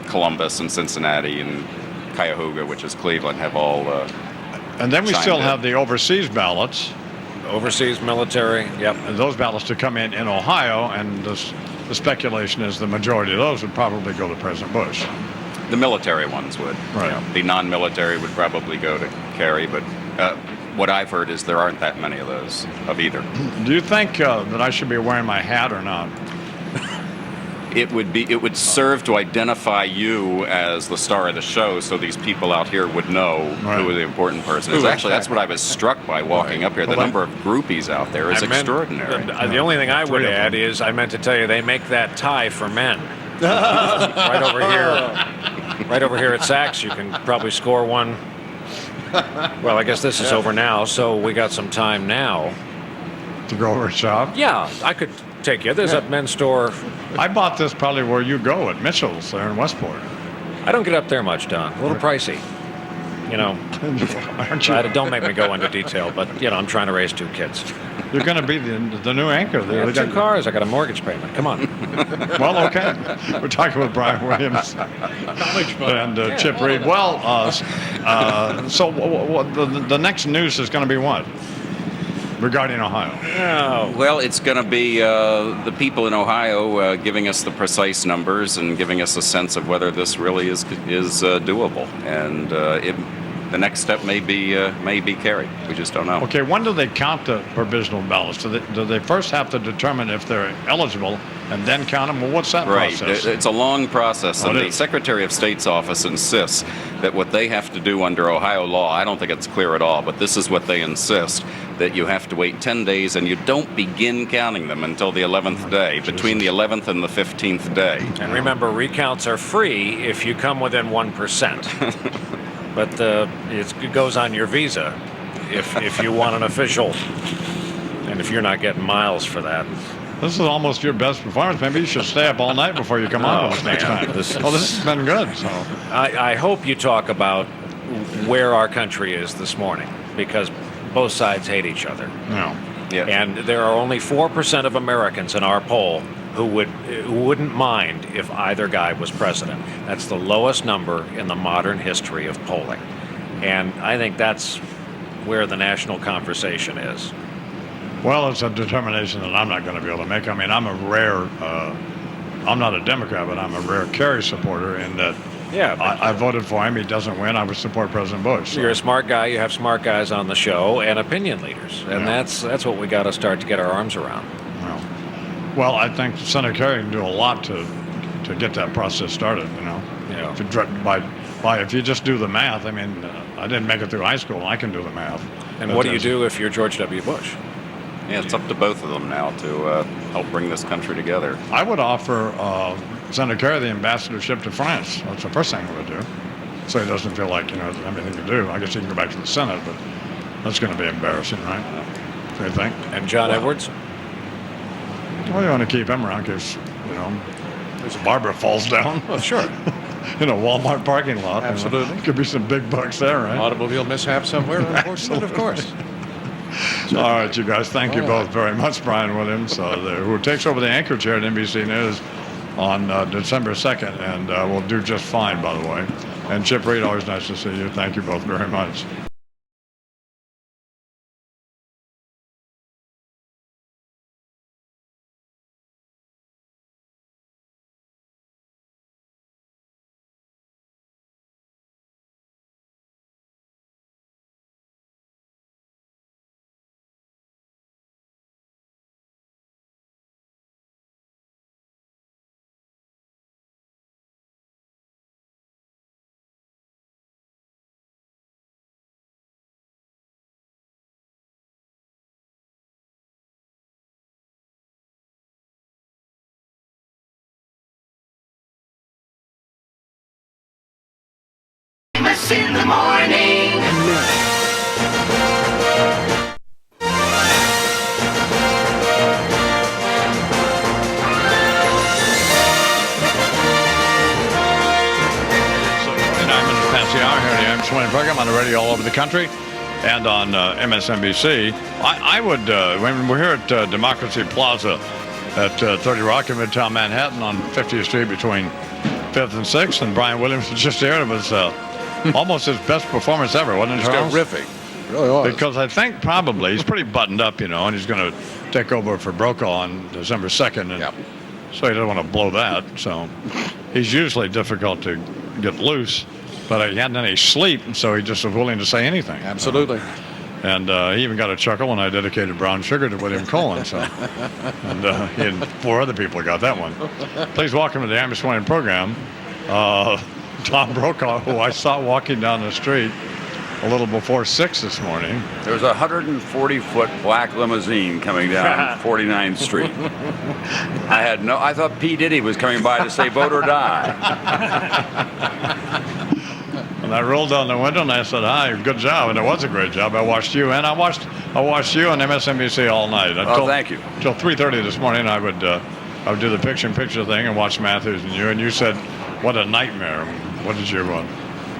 Columbus and Cincinnati and Cuyahoga, which is Cleveland, have all and then we still in. have the overseas ballots. Overseas military, yep. And those ballots to come in Ohio, and the speculation is the majority of those would probably go to President Bush. The military ones would. Right. You know, the non-military would probably go to Kerry, but what I've heard is there aren't that many of those, of either. Do you think that I should be wearing my hat or not? It would serve to identify you as the star of the show, so these people out here would know who the important person is. Actually, that's what I was struck by walking up here. The number of groupies out there is extraordinary. The only thing I would add is I meant to tell you they make that tie for men. Right over here at Saks, you can probably score one. Well, I guess this is over now, so we got some time now to go over and shop. Yeah, I could take you. There's a men's store. I bought this probably where you go at Mitchell's there in Westport. I don't get up there much, Don. A little pricey. You know, aren't you? Don't make me go into detail, but, you know, I'm trying to raise 2 kids. You're going to be the new anchor there. I have 2 cars. I got a mortgage payment. Come on. Well, okay. We're talking with Brian Williams and Chip Reed. Well, so the next news is going to be what? Regarding Ohio? Well, it's going to be the people in Ohio giving us the precise numbers and giving us a sense of whether this really is doable. And the next step may be Kerry. We just don't know. Okay, when do they count the provisional ballots? Do they first have to determine if they're eligible and then count them? Well, what's that process? It's a long process. And the Secretary of State's office insists that what they have to do under Ohio law, I don't think it's clear at all, but this is what they insist, that you have to wait 10 days and you don't begin counting them until the 11th day, between the 11th and the 15th day. And remember, recounts are free if you come within 1%. But it goes on your visa if you want an official, and if you're not getting miles for that. This is almost your best performance. Maybe you should stay up all night before you come on with us next time. This has been good. So I hope you talk about where our country is this morning, because both sides hate each other. No. Yeah. And there are only 4% of Americans in our poll who wouldn't mind if either guy was president. That's the lowest number in the modern history of polling. And I think that's where the national conversation is. Well, it's a determination that I'm not going to be able to make. I mean, I'm not a Democrat, but I'm a rare Kerry supporter in that I voted for him. He doesn't win. I would support President Bush. So. You're a smart guy. You have smart guys on the show and opinion leaders. And that's what we got to start to get our arms around. Well, I think Senator Kerry can do a lot to get that process started, you know. If you just do the math, I mean, I didn't make it through high school. I can do the math. And what do you do if you're George W. Bush? Yeah, it's up to both of them now to help bring this country together. I would offer Senator Kerry the ambassadorship to France. That's the first thing I would do. So he doesn't feel like, there's anything to do. I guess he can go back to the Senate, but that's going to be embarrassing, right? What do you think? And John Edwards? Well, you want to keep him around because, there's a Barbara falls down. Well, sure. In a Walmart parking lot. Absolutely. Could be some big bucks there, right? Automobile mishap somewhere, unfortunately, of course. All right, you guys. Thank you both very much. Brian Williams, who takes over the anchor chair at NBC News on December 2nd, and will do just fine, by the way. And Chip Reed, always nice to see you. Thank you both very much. Travis in the morning. Past the hour here in the I'm Swing program on the radio all over the country and on MSNBC. I would, when we're here at Democracy Plaza at 30 Rock in Midtown Manhattan on 50th Street between 5th and 6th, and Brian Williams was just there. It was almost his best performance ever, wasn't it, Charles? Terrific. Really was. Because I think probably he's pretty buttoned up, you know, and he's going to take over for Brokaw on December 2nd. And so he doesn't want to blow that. So he's usually difficult to get loose. But he hadn't any sleep, so he just was willing to say anything. Absolutely. And he even got a chuckle when I dedicated Brown Sugar to William Cullen. So, and he and 4 other people got that one. Please welcome to the I'm Swing program, Tom Brokaw, who I saw walking down the street a little before 6 this morning. There was a 140-foot black limousine coming down 49th Street. I thought P. Diddy was coming by to say vote or die. And I rolled down the window and I said, "Hi, good job." And it was a great job. I watched you, and I watched you on MSNBC all night. Thank you. Till 3:30 this morning, I would do the picture-in-picture thing and watch Matthews and you. And you said, "What a nightmare." What did you want?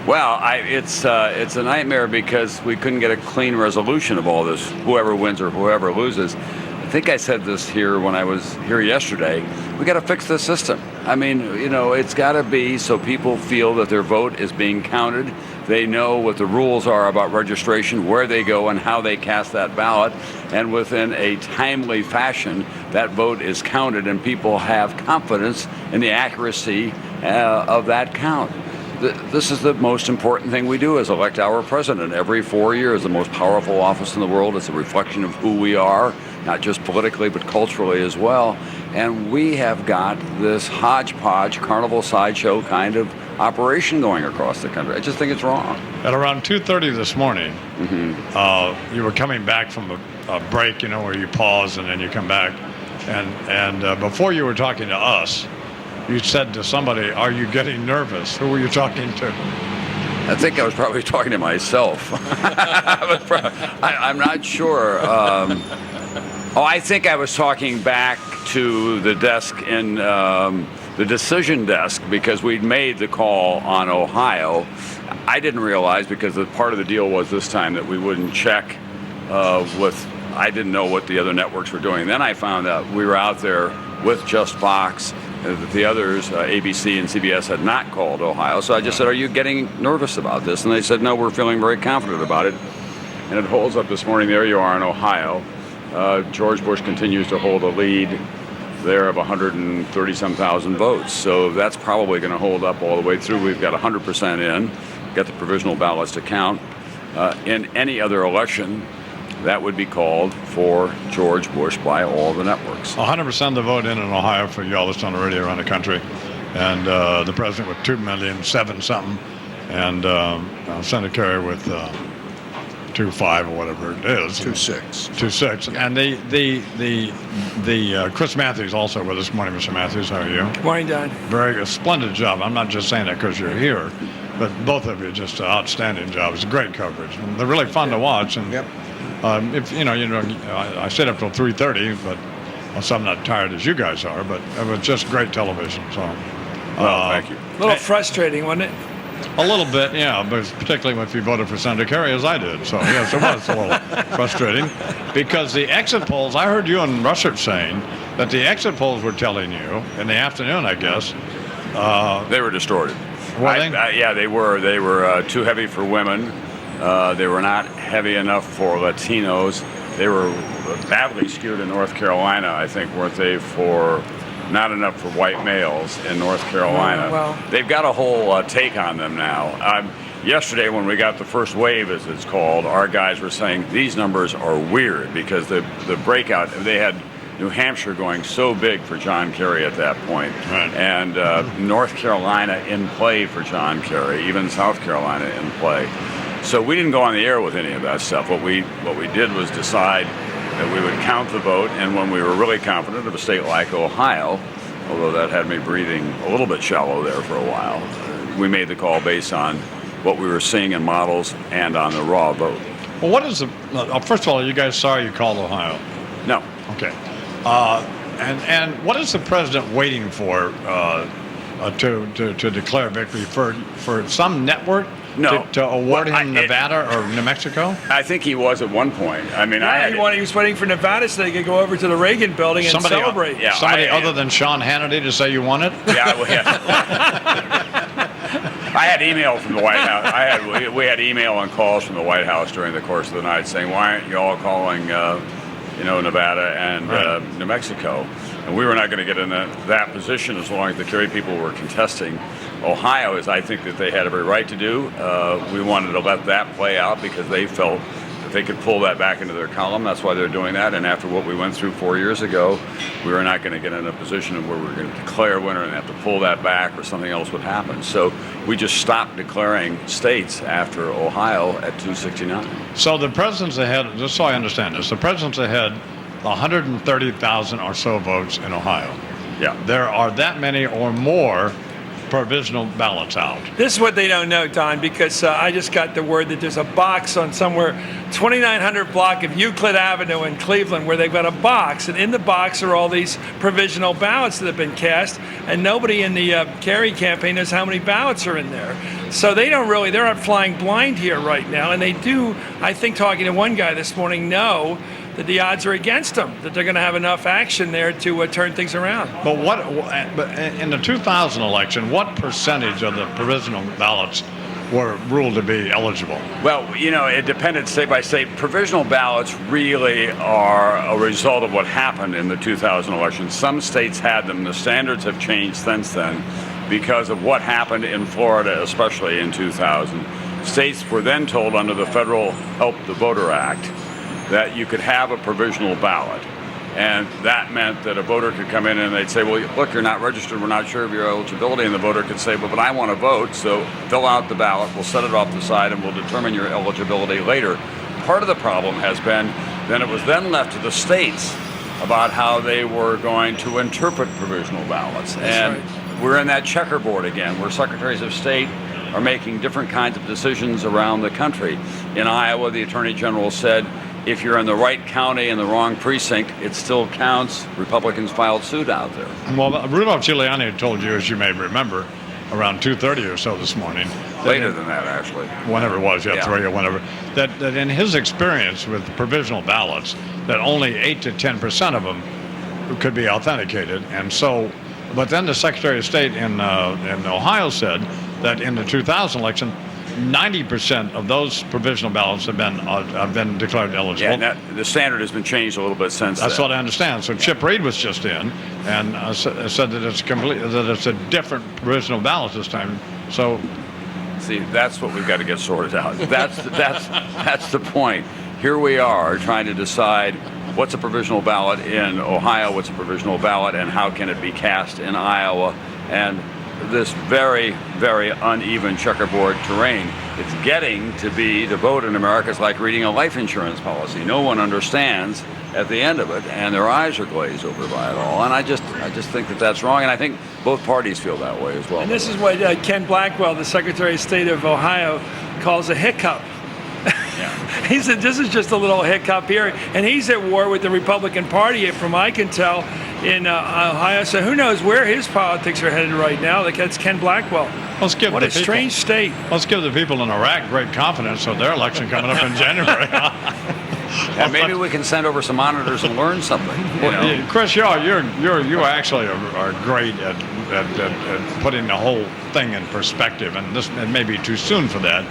Well, it's a nightmare because we couldn't get a clean resolution of all this, whoever wins or whoever loses. I think I said this here when I was here yesterday. We got to fix the system. I mean, you know, it's got to be so people feel that their vote is being counted. They know what the rules are about registration, where they go and how they cast that ballot. And within a timely fashion, that vote is counted and people have confidence in the accuracy of that count. This is the most important thing we do, is elect our president every 4 years, the most powerful office in the world. It's a reflection of who we are, not just politically, but culturally as well. And we have got this hodgepodge, carnival sideshow kind of operation going across the country. I just think it's wrong. At around 2:30 this morning, you were coming back from a break, you know, where you pause and then you come back. And before you were talking to us, you said to somebody, "Are you getting nervous?" Who were you talking to? I think I was probably talking to myself. I'm not sure. I think I was talking back to the desk in the decision desk, because we'd made the call on Ohio. I didn't realize, because the part of the deal was this time that we wouldn't check I didn't know what the other networks were doing. Then I found out we were out there with just Fox. The others, ABC and CBS, had not called Ohio. So I just said, "Are you getting nervous about this?" And they said, "No, we're feeling very confident about it." And it holds up this morning. There you are in Ohio. George Bush continues to hold a lead there of 130-some thousand votes. So that's probably going to hold up all the way through. We've got 100% in, got the provisional ballots to count. In any other election, that would be called for George Bush by all the networks. 100% of the vote in Ohio for y'all that's on the radio around the country. And the president with 2,000,007 something. And Senator Kerry with 2.5 or whatever it is. 2.6. 2.6. And the Chris Matthews also with us. Good morning, Mr. Matthews. How are you? Good morning, Don. Very splendid job. I'm not just saying that because you're here, but both of you just an outstanding job. It's great coverage. And they're really fun to watch. And if I stayed up till 3:30, but so I'm not tired as you guys are. But it was just great television. So, thank you. A little frustrating, wasn't it? A little bit, yeah, but particularly if you voted for Senator Kerry, as I did. So, yes, it was a little frustrating. Because the exit polls, I heard you and Russert saying that the exit polls were telling you, in the afternoon, I guess. They were distorted. Were they? Yeah, they were. They were too heavy for women. They were not heavy enough for Latinos. They were badly skewed in North Carolina, I think, weren't they, for not enough for white males in North Carolina. Well, they've got a whole take on them now. Yesterday, when we got the first wave, as it's called, our guys were saying these numbers are weird because the breakout, they had New Hampshire going so big for John Kerry at that point, and North Carolina in play for John Kerry, even South Carolina in play. So we didn't go on the air with any of that stuff. What we did was decide that we would count the vote, and when we were really confident of a state like Ohio, although that had me breathing a little bit shallow there for a while, we made the call based on what we were seeing in models and on the raw vote. Well, what is the? First of all, are you guys sorry you called Ohio? No. Okay. And what is the president waiting for to declare victory for some network? No. To award him Nevada or New Mexico? I think he was at one point. I mean, he was waiting for Nevada so they could go over to the Reagan building and celebrate. Somebody other than Sean Hannity to say you won it? Yeah, I had email from the White House. We had email and calls from the White House during the course of the night saying, "Why aren't you all calling, Nevada and New Mexico?" And we were not going to get in that position as long as the Kerry people were contesting. Ohio, as I think that they had every right to do. We wanted to let that play out because they felt that they could pull that back into their column. That's why they're doing that. And after what we went through 4 years ago, we were not going to get in a position where we were going to declare a winner and have to pull that back or something else would happen. So we just stopped declaring states after Ohio at 269. So the president's ahead, just so I understand this, the president's ahead 130,000 or so votes in Ohio. Yeah. There are that many or more provisional ballots out. This is what they don't know, Don, because I just got the word that there's a box on somewhere, 2900 block of Euclid Avenue in Cleveland, where they've got a box, and in the box are all these provisional ballots that have been cast, and nobody in the Kerry campaign knows how many ballots are in there. So they're not flying blind here right now, and they do, I think, talking to one guy this morning, know that the odds are against them, that they're going to have enough action there to turn things around. But in the 2000 election, what percentage of the provisional ballots were ruled to be eligible? Well, it depended state by state. Provisional ballots really are a result of what happened in the 2000 election. Some states had them. The standards have changed since then because of what happened in Florida, especially in 2000. States were then told under the Federal Help the Voter Act that you could have a provisional ballot. And that meant that a voter could come in and they'd say, well, look, you're not registered, we're not sure of your eligibility. And the voter could say, well, but I want to vote, so fill out the ballot, we'll set it off the side, and we'll determine your eligibility later. Part of the problem has been then it was then left to the states about how they were going to interpret provisional ballots. We're in that checkerboard again, where secretaries of state are making different kinds of decisions around the country. In Iowa, the Attorney General said, if you're in the right county and the wrong precinct, it still counts. Republicans filed suit out there. Well, Rudolph Giuliani told you, as you may remember, around 2:30 or so this morning. Later than that, actually. Whenever it was, 3 or whenever. That in his experience with provisional ballots, that only 8 to 10% of them could be authenticated. And so, but then the Secretary of State in Ohio said that in the 2000 election, 90% of those provisional ballots have been declared eligible. Yeah, the standard has been changed a little bit since That's then. what I understand. So Chip Reed was just in and said that it's a different provisional ballot this time. So, see, that's what we've got to get sorted out. That's the point. Here we are trying to decide what's a provisional ballot in Ohio, what's a provisional ballot, and how can it be cast in Iowa, and this very, very uneven checkerboard terrain. It's getting to be, to vote in America is like reading a life insurance policy. No one understands at the end of it, and their eyes are glazed over by it all. And I just think that that's wrong, and I think both parties feel that way as well. And this is what Ken Blackwell, the Secretary of State of Ohio, calls a hiccup. He said this is just a little hiccup here, and he's at war with the Republican Party, from I can tell, in Ohio. So who knows where his politics are headed right now? Like, that's Ken Blackwell. What a strange state. Let's give the people in Iraq great confidence of their election coming up in January. And maybe we can send over some monitors and learn something. Chris, you actually are great at putting the whole thing in perspective, and it may be too soon for that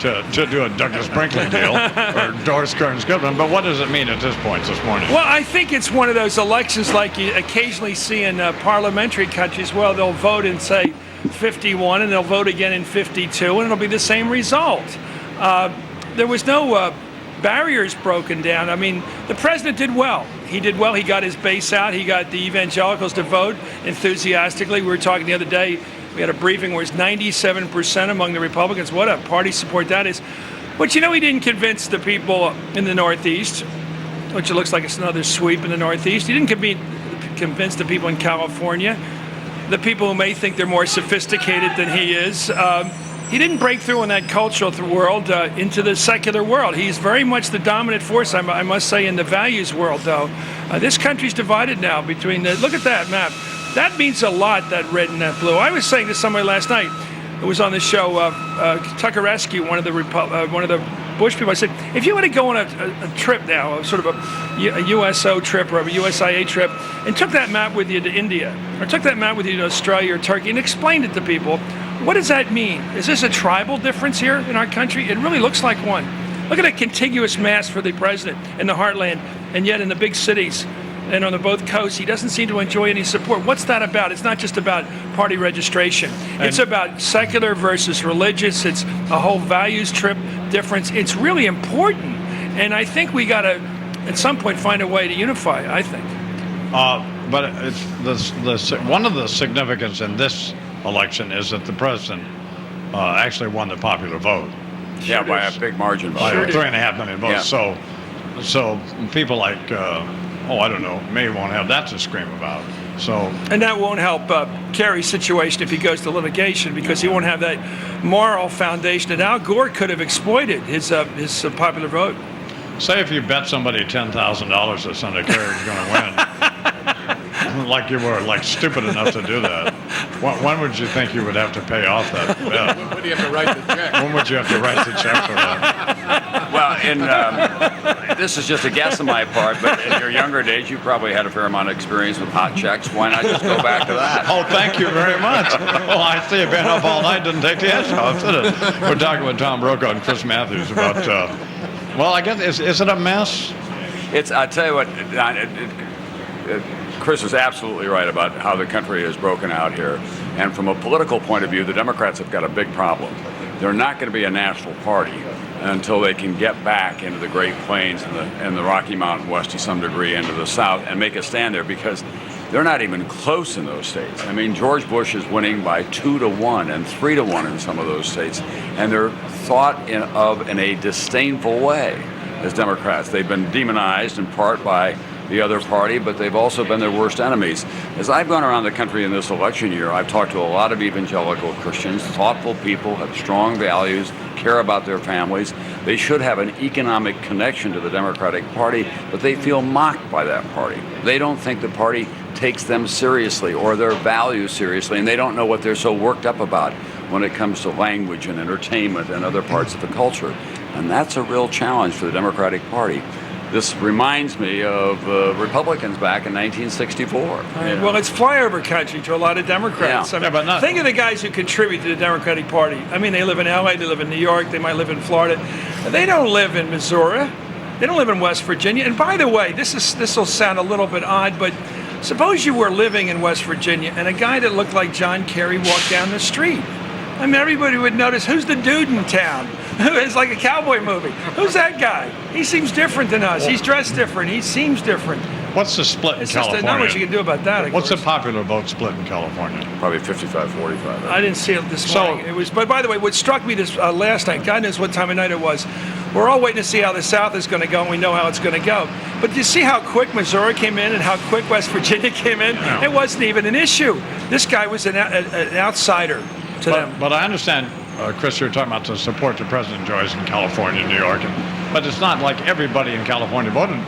to do a Douglas Brinkley deal or Doris Kearns Goodman. But what does it mean at this point this morning? Well, I think it's one of those elections like you occasionally see in parliamentary countries. Well, they'll vote in, say, 51, and they'll vote again in 52, and it'll be the same result. There was no barriers broken down. I mean, the president did well. He did well. He got his base out. He got the evangelicals to vote enthusiastically. We were talking the other day. We had a briefing where it's 97% among the Republicans. What a party support that is. But he didn't convince the people in the Northeast, which it looks like it's another sweep in the Northeast. He didn't convince the people in California, the people who may think they're more sophisticated than he is. he didn't break through in that cultural world into the secular world. He's very much the dominant force, I must say, in the values world, though. This country's divided now between look at that map. That means a lot, that red and that blue. I was saying to somebody last night, it was on the show, Tucker Askew, one of the Bush people. I said, if you were to go on a trip now, sort of a USO trip or a USIA trip, and took that map with you to India, or took that map with you to Australia or Turkey, and explained it to people, what does that mean? Is this a tribal difference here in our country? It really looks like one. Look at a contiguous mass for the president in the heartland, and yet in the big cities and on both coasts, he doesn't seem to enjoy any support. What's that about? It's not just about party registration. It's about secular versus religious. It's a whole values trip difference. It's really important, and I think we got to, at some point, find a way to unify, I think. But it's one of the significance in this election is that the president actually won the popular vote. Yeah, by a big margin. By 3.5 million votes. Yeah. So people like, I don't know, May won't have that to scream about. And that won't help Kerry's situation if he goes to litigation, because he won't have that moral foundation that Al Gore could have exploited his popular vote. Say if you bet somebody $10,000 that Senator Kerry was going to win, like you were stupid enough to do that. When would you think you would have to pay off that bet? When would you have to write the check? When would you have to write the check for that? Well, this is just a guess on my part, but in your younger days, you probably had a fair amount of experience with hot checks. Why not just go back to that? Oh, thank you very much. Well, I see you've been up all night, didn't take the edge off, did it? We're talking with Tom Brokaw and Chris Matthews about, well, I guess, is it a mess? I'll tell you what, Chris is absolutely right about how the country is broken out here. And from a political point of view, the Democrats have got a big problem. They're not going to be a national party until they can get back into the Great Plains and the Rocky Mountain West to some degree, into the South, and make a stand there, because they're not even close in those states. I mean, George Bush is winning by 2-1 and 3-1 in some of those states, and they're thought of in a disdainful way as Democrats. They've been demonized in part by the other party, but they've also been their worst enemies. As I've gone around the country in this election year, I've talked to a lot of evangelical Christians, thoughtful people, have strong values, care about their families. They should have an economic connection to the Democratic Party, but they feel mocked by that party. They don't think the party takes them seriously or their values seriously, and they don't know what they're so worked up about when it comes to language and entertainment and other parts of the culture. And that's a real challenge for the Democratic Party. This reminds me of Republicans back in 1964. Well, it's flyover country to a lot of Democrats. Yeah. I mean, think of the guys who contribute to the Democratic Party. I mean, they live in LA, they live in New York, they might live in Florida. They don't live in Missouri. They don't live in West Virginia. And by the way, this will sound a little bit odd, but suppose you were living in West Virginia and a guy that looked like John Kerry walked down the street. I mean, everybody would notice, who's the dude in town? It's like a cowboy movie. Who's that guy? He seems different than us. He's dressed different. He seems different. What's the split in California? Just not much you can do about that. What's the popular vote split in California? Probably 55-45. I didn't see it this morning. It was. But by the way, what struck me this last night, God knows what time of night it was, we're all waiting to see how the South is going to go, and we know how it's going to go. But you see how quick Missouri came in and how quick West Virginia came in? Yeah. It wasn't even an issue. This guy was an outsider to them. But I understand, Chris, you're talking about the support that President enjoys in California and New York. But it's not like everybody in California voted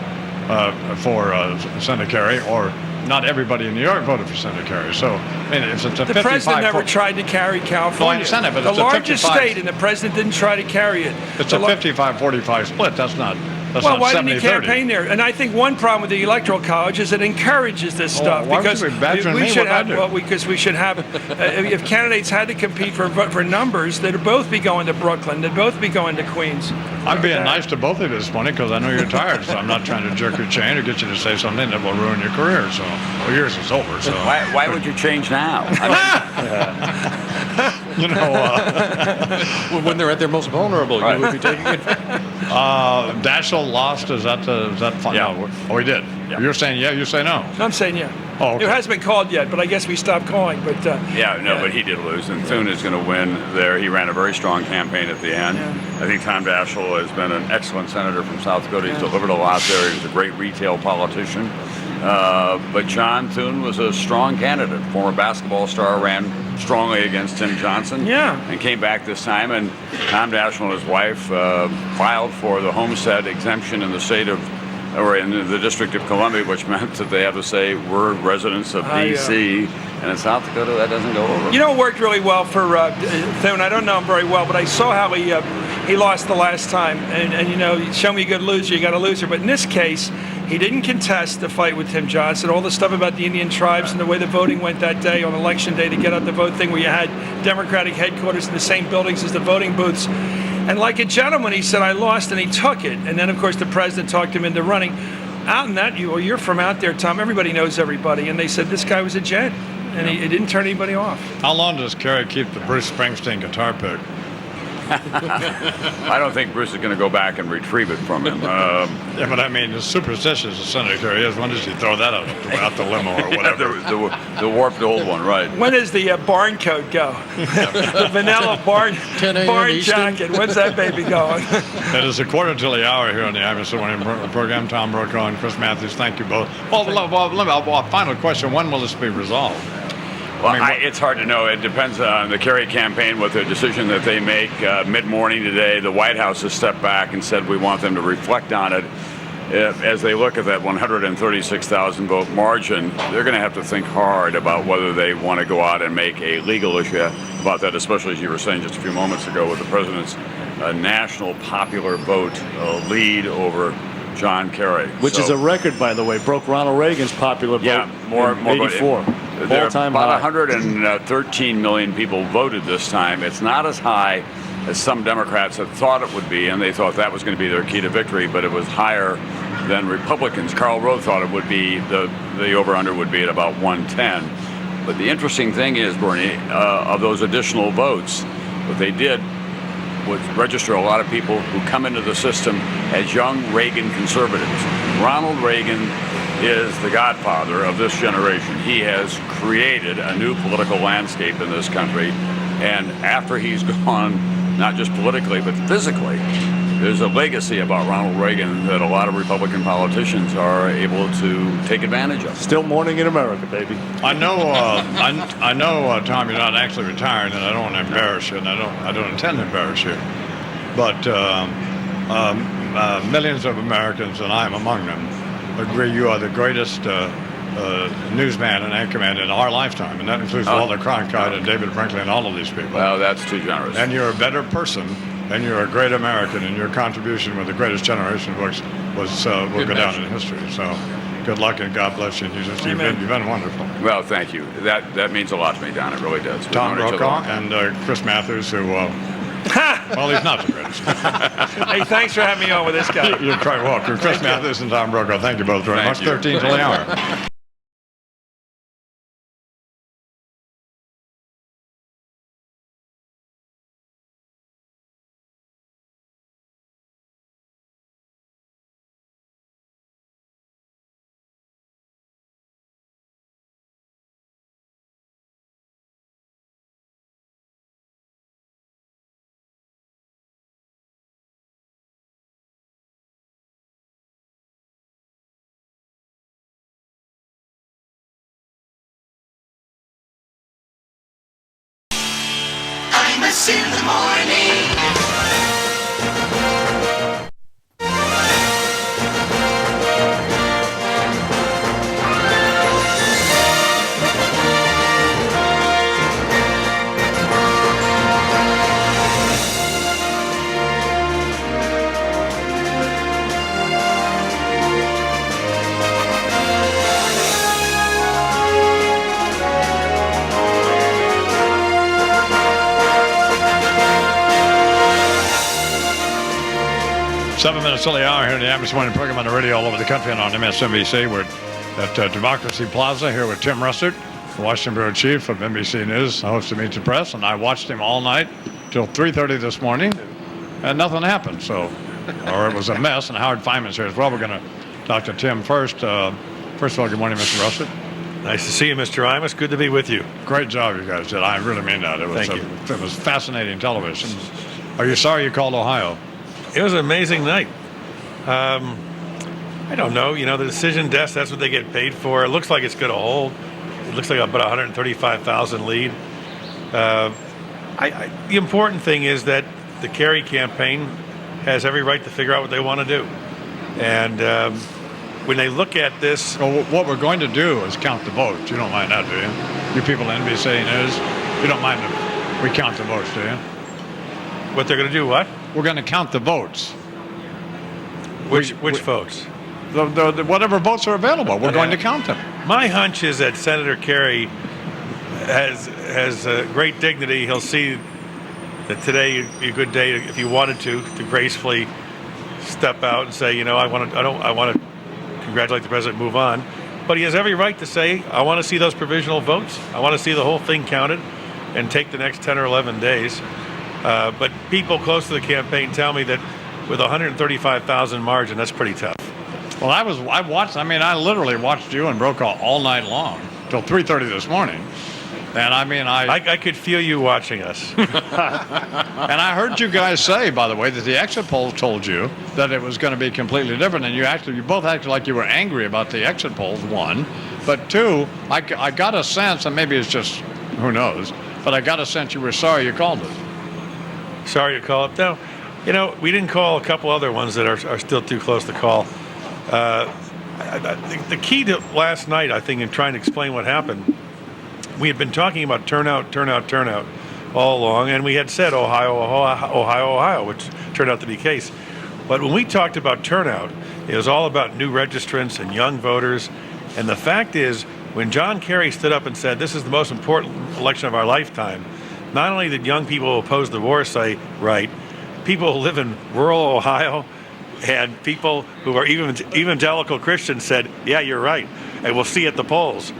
for Senator Kerry, or not everybody in New York voted for Senator Kerry. So, I mean, it's a 55. The president never tried to carry California. No, I understand that, but the it's largest a 55, state, and the president didn't try to carry it. It's a 55-45 split. That's not. Well, why didn't he campaign there? And I think one problem with the Electoral College is it encourages this stuff. Why because would you be badgering me? Because we should have, if candidates had to compete for numbers, they'd both be going to Brooklyn, they'd both be going to Queens. I'm being nice to both of you this morning because I know you're tired, so I'm not trying to jerk your chain or get you to say something that will ruin your career. So, well, yours is over. So why would you change now? You know, when they're at their most vulnerable, right. You would be taking it. Daschle lost. Is that fun? Yeah. No. Oh, he did. Yeah. You're saying yeah. You say no. I'm saying yeah. Oh, okay. It hasn't been called yet, but I guess we stopped calling. But but he did lose, and Thune is going to win there. He ran a very strong campaign at the end. Yeah. I think Tom Daschle has been an excellent senator from South Dakota. He's delivered a lot there. He's a great retail politician. But John Thune was a strong candidate. Former basketball star, ran strongly against Tim Johnson. Yeah. And came back this time, and Tom Daschle and his wife filed for the homestead exemption in the state of, or in the District of Columbia, which meant that they have to say we're residents of D.C. And in South Dakota, that doesn't go over. You know, it worked really well for Thune. I don't know him very well, but I saw how he lost the last time. And you know, show me a good loser, you got a loser. But in this case, he didn't contest the fight with Tim Johnson. All the stuff about the Indian tribes and the way the voting went that day on Election Day to get out the vote thing, where you had Democratic headquarters in the same buildings as the voting booths. And like a gentleman, he said, I lost, and he took it. And then, of course, the president talked him into running. Out in that, you're from out there, Tom. Everybody knows everybody. And they said this guy was a gent, and he didn't turn anybody off. How long does Kerry keep the Bruce Springsteen guitar pick? I don't think Bruce is going to go back and retrieve it from him. Yeah, but I mean, as superstitious as Senator Kerry is, when does he throw that out the limo or whatever? the warped old one, right. When does the barn coat go? The vanilla barn jacket. When's that baby going? It is 1/4 till the hour here on the Iverson Morning Program. Tom Brokaw and Chris Matthews, thank you both. Final question, when will this be resolved? Well, it's hard to know. It depends on the Kerry campaign, what the decision that they make. Mid-morning today, the White House has stepped back and said we want them to reflect on it. As they look at that 136,000 vote margin, they're going to have to think hard about whether they want to go out and make a legal issue about that, especially as you were saying just a few moments ago with the president's national popular vote lead over John Kerry. Which is a record, by the way. Broke Ronald Reagan's popular vote more in 84. There are All-time about high. 113 million people voted this time. It's not as high as some Democrats had thought it would be, and they thought that was going to be their key to victory, but it was higher than Republicans. Karl Rove thought it would be, the over-under would be at about 110. But the interesting thing is, Bernie, of those additional votes, what they did was register a lot of people who come into the system as young Reagan conservatives. Ronald Reagan is the godfather of this generation. He has created a new political landscape in this country, and after he's gone, not just politically but physically, there's a legacy about Ronald Reagan that a lot of Republican politicians are able to take advantage of. Still mourning in America, baby. I know, Tom, you're not actually retiring, and I don't want to embarrass you, and I don't intend to embarrass you. But millions of Americans, and I'm among them, agree you are the greatest newsman and anchorman in our lifetime, and that includes Walter Cronkite and David Brinkley and all of these people. Well, that's too generous. And you're a better person, and you're a great American, and your contribution with the greatest generation will go down in history. So good luck and God bless you. And you've been wonderful. Well, thank you. That means a lot to me, Don. It really does. Tom Brokaw and Chris Matthews, who, well, he's not the greatest. Hey, thanks for having me on with this guy. You're quite welcome. Chris Matthews and Tom Brokaw, thank you both very much. 13 till the hour. Imus in the morning. Seven minutes till the hour here in the Imus Morning Program on the radio all over the country and on MSNBC. We're at Democracy Plaza here with Tim Russert, the Washington Bureau Chief of NBC News, the host of Meet the Press, and I watched him all night till 3:30 this morning, and nothing happened. So, or it was a mess. And Howard Feynman's here as well. We're going to talk to Tim first. First of all, good morning, Mr. Russert. Nice to see you, Mr. Imus. Good to be with you. Great job you guys did. I really mean that. Thank you. It was fascinating television. Are you sorry you called Ohio? It was an amazing night. I don't know. You know, the decision desk, that's what they get paid for. It looks like it's going to hold. It looks like about 135,000 lead. The important thing is that the Kerry campaign has every right to figure out what they want to do. And when they look at this... Well, what we're going to do is count the votes. You don't mind that, do you? You people at NBC News, you don't mind if we count the votes, do you? What they're going to do, what? We're going to count the votes. Which votes? The whatever votes are available, we're going to count them. My hunch is that Senator Kerry has great dignity. He'll see that today would be a good day if he wanted to gracefully step out and say, I want to congratulate the president, move on. But he has every right to say, I want to see those provisional votes. I want to see the whole thing counted and take the next 10 or 11 days. But people close to the campaign tell me that with 135,000 margin, that's pretty tough. Well, I literally watched you and Brokaw all night long till 3:30 this morning. And I could feel you watching us. And I heard you guys say, by the way, that the exit polls told you that it was going to be completely different. And you both acted like you were angry about the exit polls, one. But two, I got a sense, and maybe it's just, who knows, but I got a sense you were sorry you called it. Sorry to call it? No. We didn't call a couple other ones that are still too close to call. The key to last night, I think, in trying to explain what happened, we had been talking about turnout all along, and we had said Ohio, which turned out to be the case. But when we talked about turnout, it was all about new registrants and young voters. And the fact is, when John Kerry stood up and said, this is the most important election of our lifetime, not only did young people who oppose the war say, right, people who live in rural Ohio and people who are evangelical Christians said, yeah, you're right, and we'll see at the polls.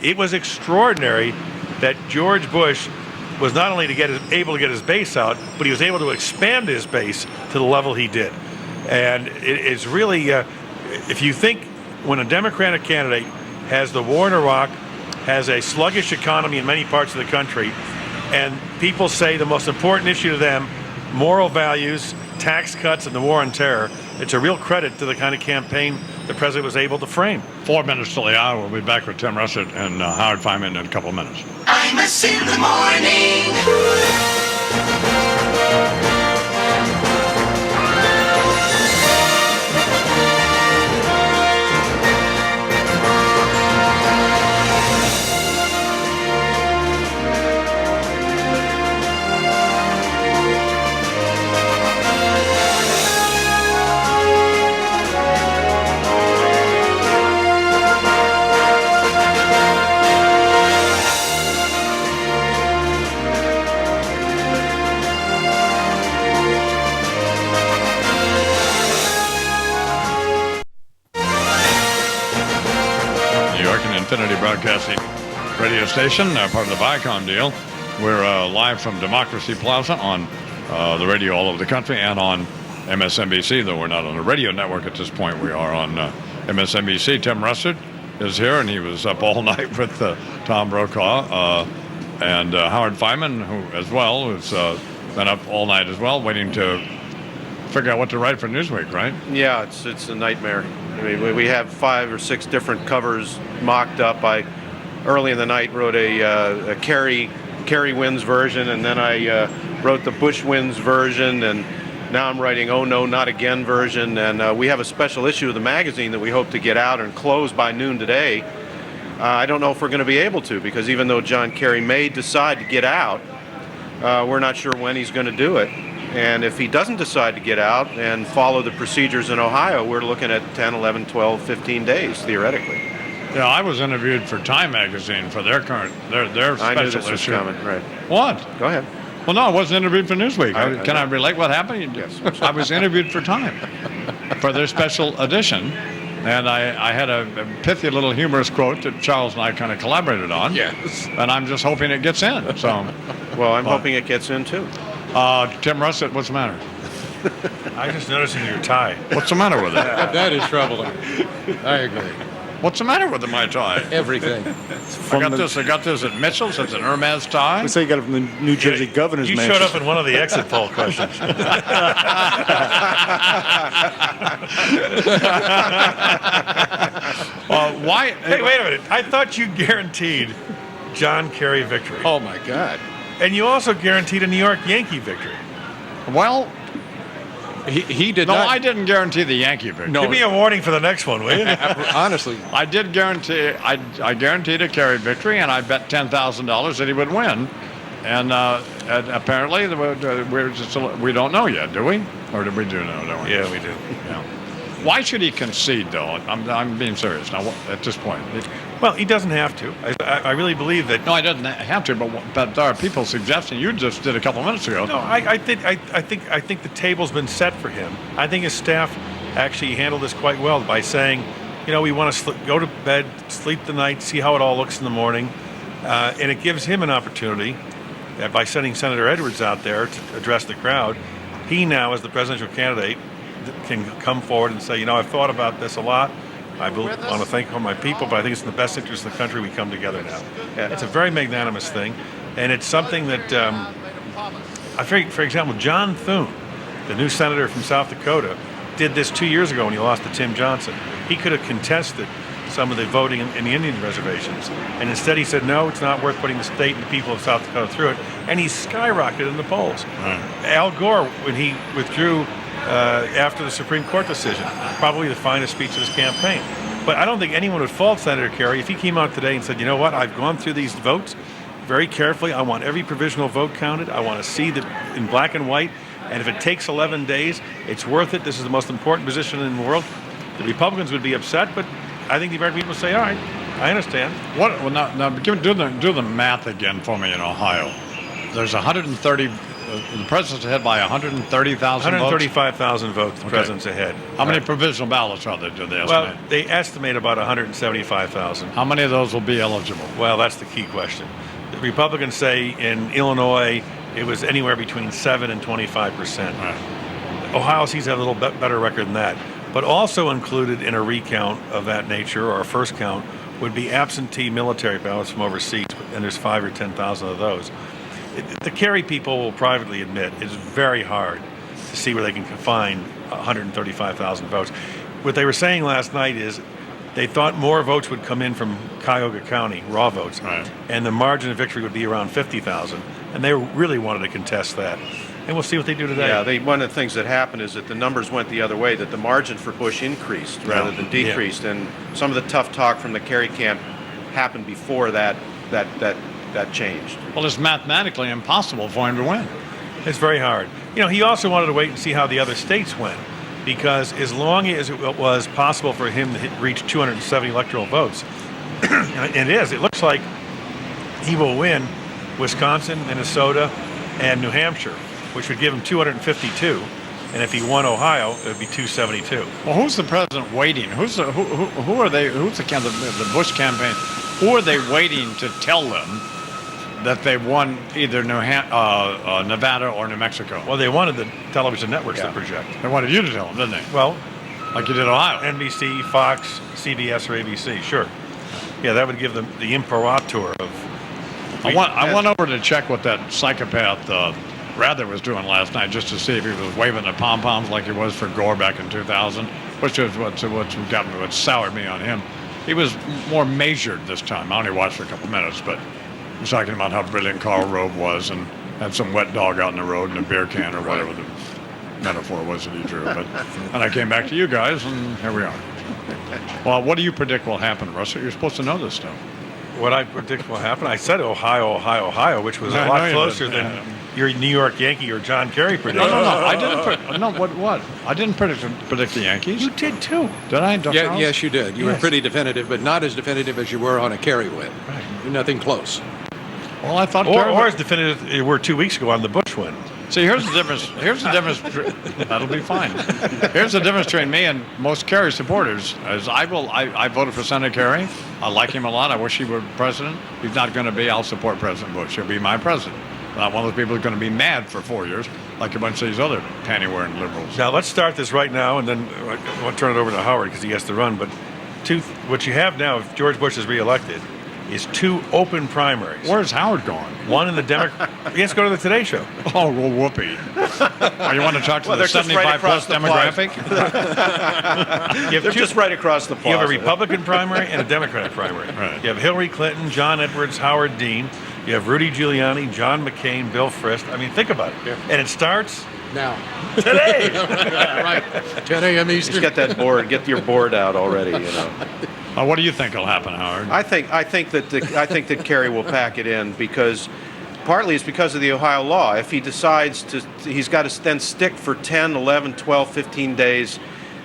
It was extraordinary that George Bush was not only able to get his base out, but he was able to expand his base to the level he did. And it's really, if you think when a Democratic candidate has the war in Iraq, has a sluggish economy in many parts of the country, and people say the most important issue to them, moral values, tax cuts, and the war on terror, it's a real credit to the kind of campaign the president was able to frame. 4 minutes till the hour. We'll be back with Tim Russert and Howard Feynman in a couple of minutes. Imus in the morning. Infinity Broadcasting radio station, part of the Viacom deal. We're live from Democracy Plaza on the radio all over the country and on MSNBC, though we're not on a radio network at this point. We are on MSNBC. Tim Russert is here, and he was up all night with Tom Brokaw and Howard Feynman, who as well, who's been up all night as well, waiting to figure out what to write for Newsweek, right? Yeah, it's a nightmare. We have 5 or 6 different covers mocked up. I early in the night wrote a Kerry wins version, and then I wrote the Bush wins version, and now I'm writing Oh No Not Again version. And we have a special issue of the magazine that we hope to get out and close by noon today. I don't know if we're going to be able to, because even though John Kerry may decide to get out, we're not sure when he's going to do it. And if he doesn't decide to get out and follow the procedures in Ohio, we're looking at 10, 11, 12, 15 days, theoretically. Yeah, I was interviewed for Time magazine for their special I knew this was issue. coming, right. What? Go ahead. Well, no, I wasn't interviewed for Newsweek. Can I relate what happened? Yes. I was interviewed for Time for their special edition, and I had a pithy little humorous quote that Charles and I kind of collaborated on. Yes. And I'm just hoping it gets in. So, well, I'm hoping it gets in too. Tim Russert, what's the matter? I just noticing your tie. What's the matter with it? That is troubling. I agree. What's the matter with my tie? Everything. I got this at Mitchell's. It's an Hermes tie. I say you got it from the New Jersey governor's You mansion. showed up in one of the exit poll questions. Why? Hey, wait a minute. I thought you guaranteed John Kerry victory. Oh, my God. And you also guaranteed a New York Yankee victory. Well, He did no, not. I didn't guarantee the Yankee victory. No. Give me a warning for the next one, will you? Honestly, I did guarantee. I guaranteed a Kerry victory, and I bet $10,000 that he would win. And apparently, we don't know yet, do we? Or did we do know? Don't we? Yeah, we do. Yeah. Why should he concede, though? I'm being serious now. At this point, Well, he doesn't have to. I really believe that. no, I didn't have to. But there are people suggesting you just did a couple minutes ago. No, I think the table's been set for him. I think his staff actually handled this quite well by saying, we want to go to bed, sleep the night, see how it all looks in the morning, and it gives him an opportunity by sending Senator Edwards out there to address the crowd. He now, as the presidential candidate, can come forward and say, I've thought about this a lot. I want to thank all my people, but I think it's in the best interest of the country we come together now. Yeah. It's a very magnanimous thing, and it's something that, for example, John Thune, the new senator from South Dakota, did this 2 years ago when he lost to Tim Johnson. He could have contested some of the voting in the Indian reservations, and instead he said, no, it's not worth putting the state and the people of South Dakota through it, and he skyrocketed in the polls. Right. Al Gore, when he withdrew after the Supreme Court decision, probably the finest speech of his campaign. But I don't think anyone would fault Senator Kerry if he came out today and said, you know what, I've gone through these votes very carefully. I want every provisional vote counted. I want to see that in black and white. And if it takes 11 days, it's worth it. This is the most important position in the world. The Republicans would be upset, but I think the American people say, all right, I understand. Well, now do the math again for me in Ohio. There's 130. The president's ahead by 130,000 votes? 135,000 votes. The president's ahead. How many provisional ballots are there, do they estimate? Well, they estimate about 175,000. How many of those will be eligible? Well, that's the key question. The Republicans say in Illinois it was anywhere between 7 and 25%. Right. Ohio seems to have a little better record than that. But also included in a recount of that nature, or a first count, would be absentee military ballots from overseas, and there's 5,000 or 10,000 of those. The Kerry people will privately admit it's very hard to see where they can find 135,000 votes. What they were saying last night is they thought more votes would come in from Cuyahoga County, raw votes, right, and the margin of victory would be around 50,000. And they really wanted to contest that. And we'll see what they do today. Yeah, one of the things that happened is that the numbers went the other way, that the margin for Bush increased rather than decreased. Yeah. And some of the tough talk from the Kerry camp happened before that changed. Well, it's mathematically impossible for him to win. It's very hard. He also wanted to wait and see how the other states went, because as long as it was possible for him to reach 270 electoral votes, and it looks like he will win Wisconsin, Minnesota, and New Hampshire, which would give him 252. And if he won Ohio, it would be 272. Well, who's the president waiting? Who are they? Who's the Bush campaign? Who are they waiting to tell them that they won either Nevada or New Mexico? Well, they wanted the television networks to project. They wanted you to tell them, didn't they? Well, like you did Ohio. NBC, Fox, CBS, or ABC, sure. Yeah, that would give them the imperator of... I went over to check what that psychopath Rather was doing last night, just to see if he was waving the pom-poms like he was for Gore back in 2000, which is what soured me on him. He was more measured this time. I only watched for a couple minutes, but he was talking about how brilliant Karl Rove was and had some wet dog out in the road in a beer can or whatever the metaphor was that he drew. But and I came back to you guys, and here we are. Well, what do you predict will happen, Russell? You're supposed to know this stuff. What I predict will happen? I said Ohio, which was a lot closer than your New York Yankee or John Kerry prediction. No. I didn't. What? I didn't predict the Yankees. You did too. Did I? Yes, you did. You were pretty definitive, but not as definitive as you were on a Kerry win. Right. Nothing close. Well, I thought. Or as definitive you were 2 weeks ago on the Bush win. See, here's the difference. That'll be fine. Here's the difference between me and most Kerry supporters. As I voted for Senator Kerry. I like him a lot. I wish he were president. He's not going to be. I'll support President Bush. He'll be my president. Not one of those people who's going to be mad for 4 years, like a bunch of these other panty-wearing liberals. Now let's start this right now, and then I'll turn it over to Howard because he has to run. But what you have now, if George Bush is reelected, is 2 open primaries. Where's Howard going? One in the Democrat. He has to go to the Today Show. Oh, well, whoopee. You want to talk to the 75-plus demographic? They're just right across the plaza. You have a Republican primary and a Democratic primary. Right. You have Hillary Clinton, John Edwards, Howard Dean. You have Rudy Giuliani, John McCain, Bill Frist. I mean, think about it. Yeah. And it starts Now. today. Right. 10 a.m. Eastern. Just get that board. Get your board out already. You know. What do you think will happen, Howard? I think that Kerry will pack it in because partly it's because of the Ohio law. If he decides to, he's got to then stick for 10, 11, 12, 15 days.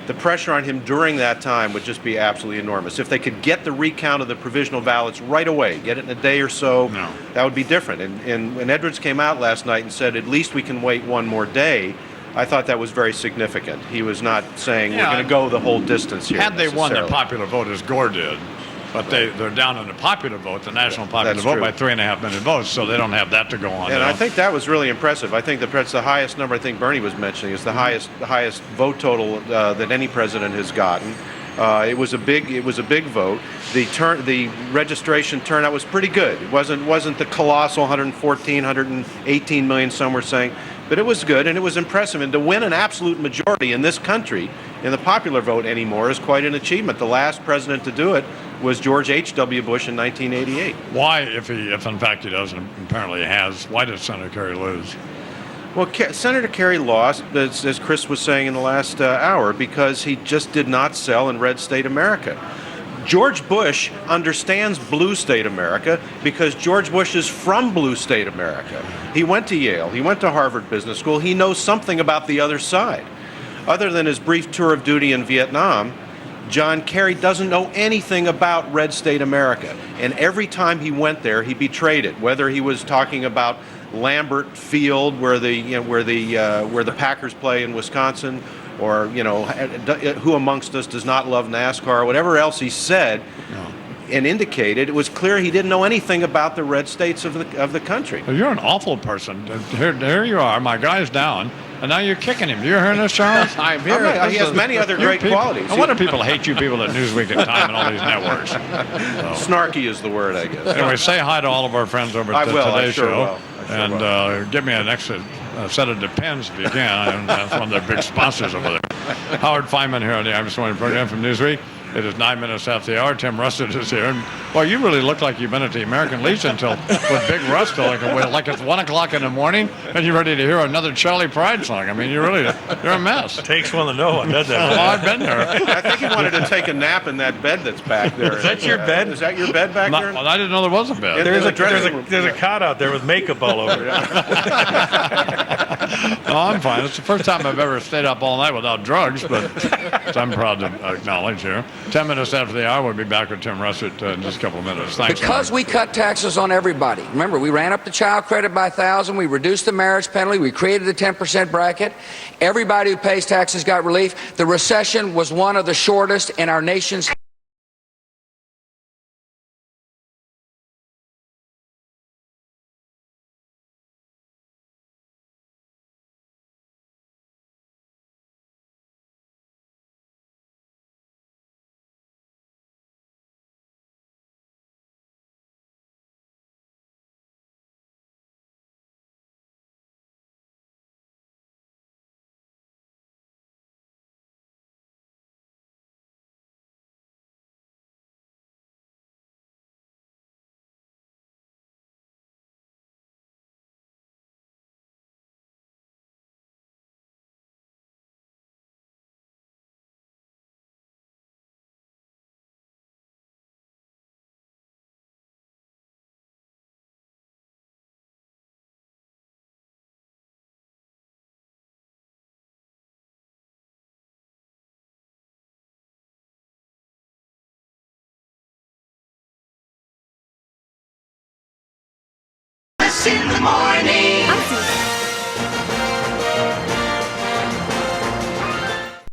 The pressure on him during that time would just be absolutely enormous. If they could get the recount of the provisional ballots right away, get it in a day or so, that would be different. And when Edwards came out last night and said, at least we can wait one more day, I thought that was very significant. He was not saying we're going to go the whole distance here. Had they won the popular vote as Gore did, but they're down on the popular vote, the national popular vote, by 3.5 million votes, so they don't have that to go on. And I think that was really impressive. I think that's the highest number. I think Bernie was mentioning is the highest vote total that any president has gotten. It was a big vote. The registration turnout was pretty good. It wasn't the colossal 114, 118 million some were saying, but it was good and it was impressive. And to win an absolute majority in this country in the popular vote anymore is quite an achievement. The last president to do it was George H.W. Bush in 1988. Why, if in fact he doesn't, apparently has, why did Senator Kerry lose? Well, Senator Kerry lost, as Chris was saying in the last hour, because he just did not sell in red state America. George Bush understands blue state America because George Bush is from blue state America. He went to Yale. He went to Harvard Business School. He knows something about the other side. Other than his brief tour of duty in Vietnam, John Kerry doesn't know anything about red state America. And every time he went there, he betrayed it, whether he was talking about Lambert Field, where the Packers play in Wisconsin, or who amongst us does not love NASCAR, whatever else he said and indicated, it was clear he didn't know anything about the red states of the country. Well, you're an awful person. Here you are, my guy's down, and now you're kicking him. Do you hear this, Charles? I'm here. He has many other great qualities. No wonder people hate you people at Newsweek and Time and all these networks. Snarky is the word, I guess. Anyway, say hi to all of our friends over at the Today Show. And give me an extra set of Depends if you can. And that's one of their big sponsors over there. Howard Feynman here on the Imus Morning program from Newsweek. It is 9 minutes after the hour. Tim Rusted is here. And, well, you really look like you've been at the American Legion with Big Rust, like it's 1 o'clock in the morning, and you're ready to hear another Charlie Pride song. I mean, you're a mess. It takes one to know. I've been there. Well, I've been there. I think he wanted to take a nap in that bed that's back there. Is that your bed? Is that your bed back there? Well, I didn't know there was a bed. There's a cot out there with makeup all over it. No, I'm fine. It's the first time I've ever stayed up all night without drugs, but I'm proud to acknowledge here. 10 minutes after the hour, we'll be back with Tim Russert in just a couple of minutes. Thanks. Because we cut taxes on everybody. Remember, we ran up the child credit by 1,000. We reduced the marriage penalty. We created the 10% bracket. Everybody who pays taxes got relief. The recession was one of the shortest in our nation's in the morning.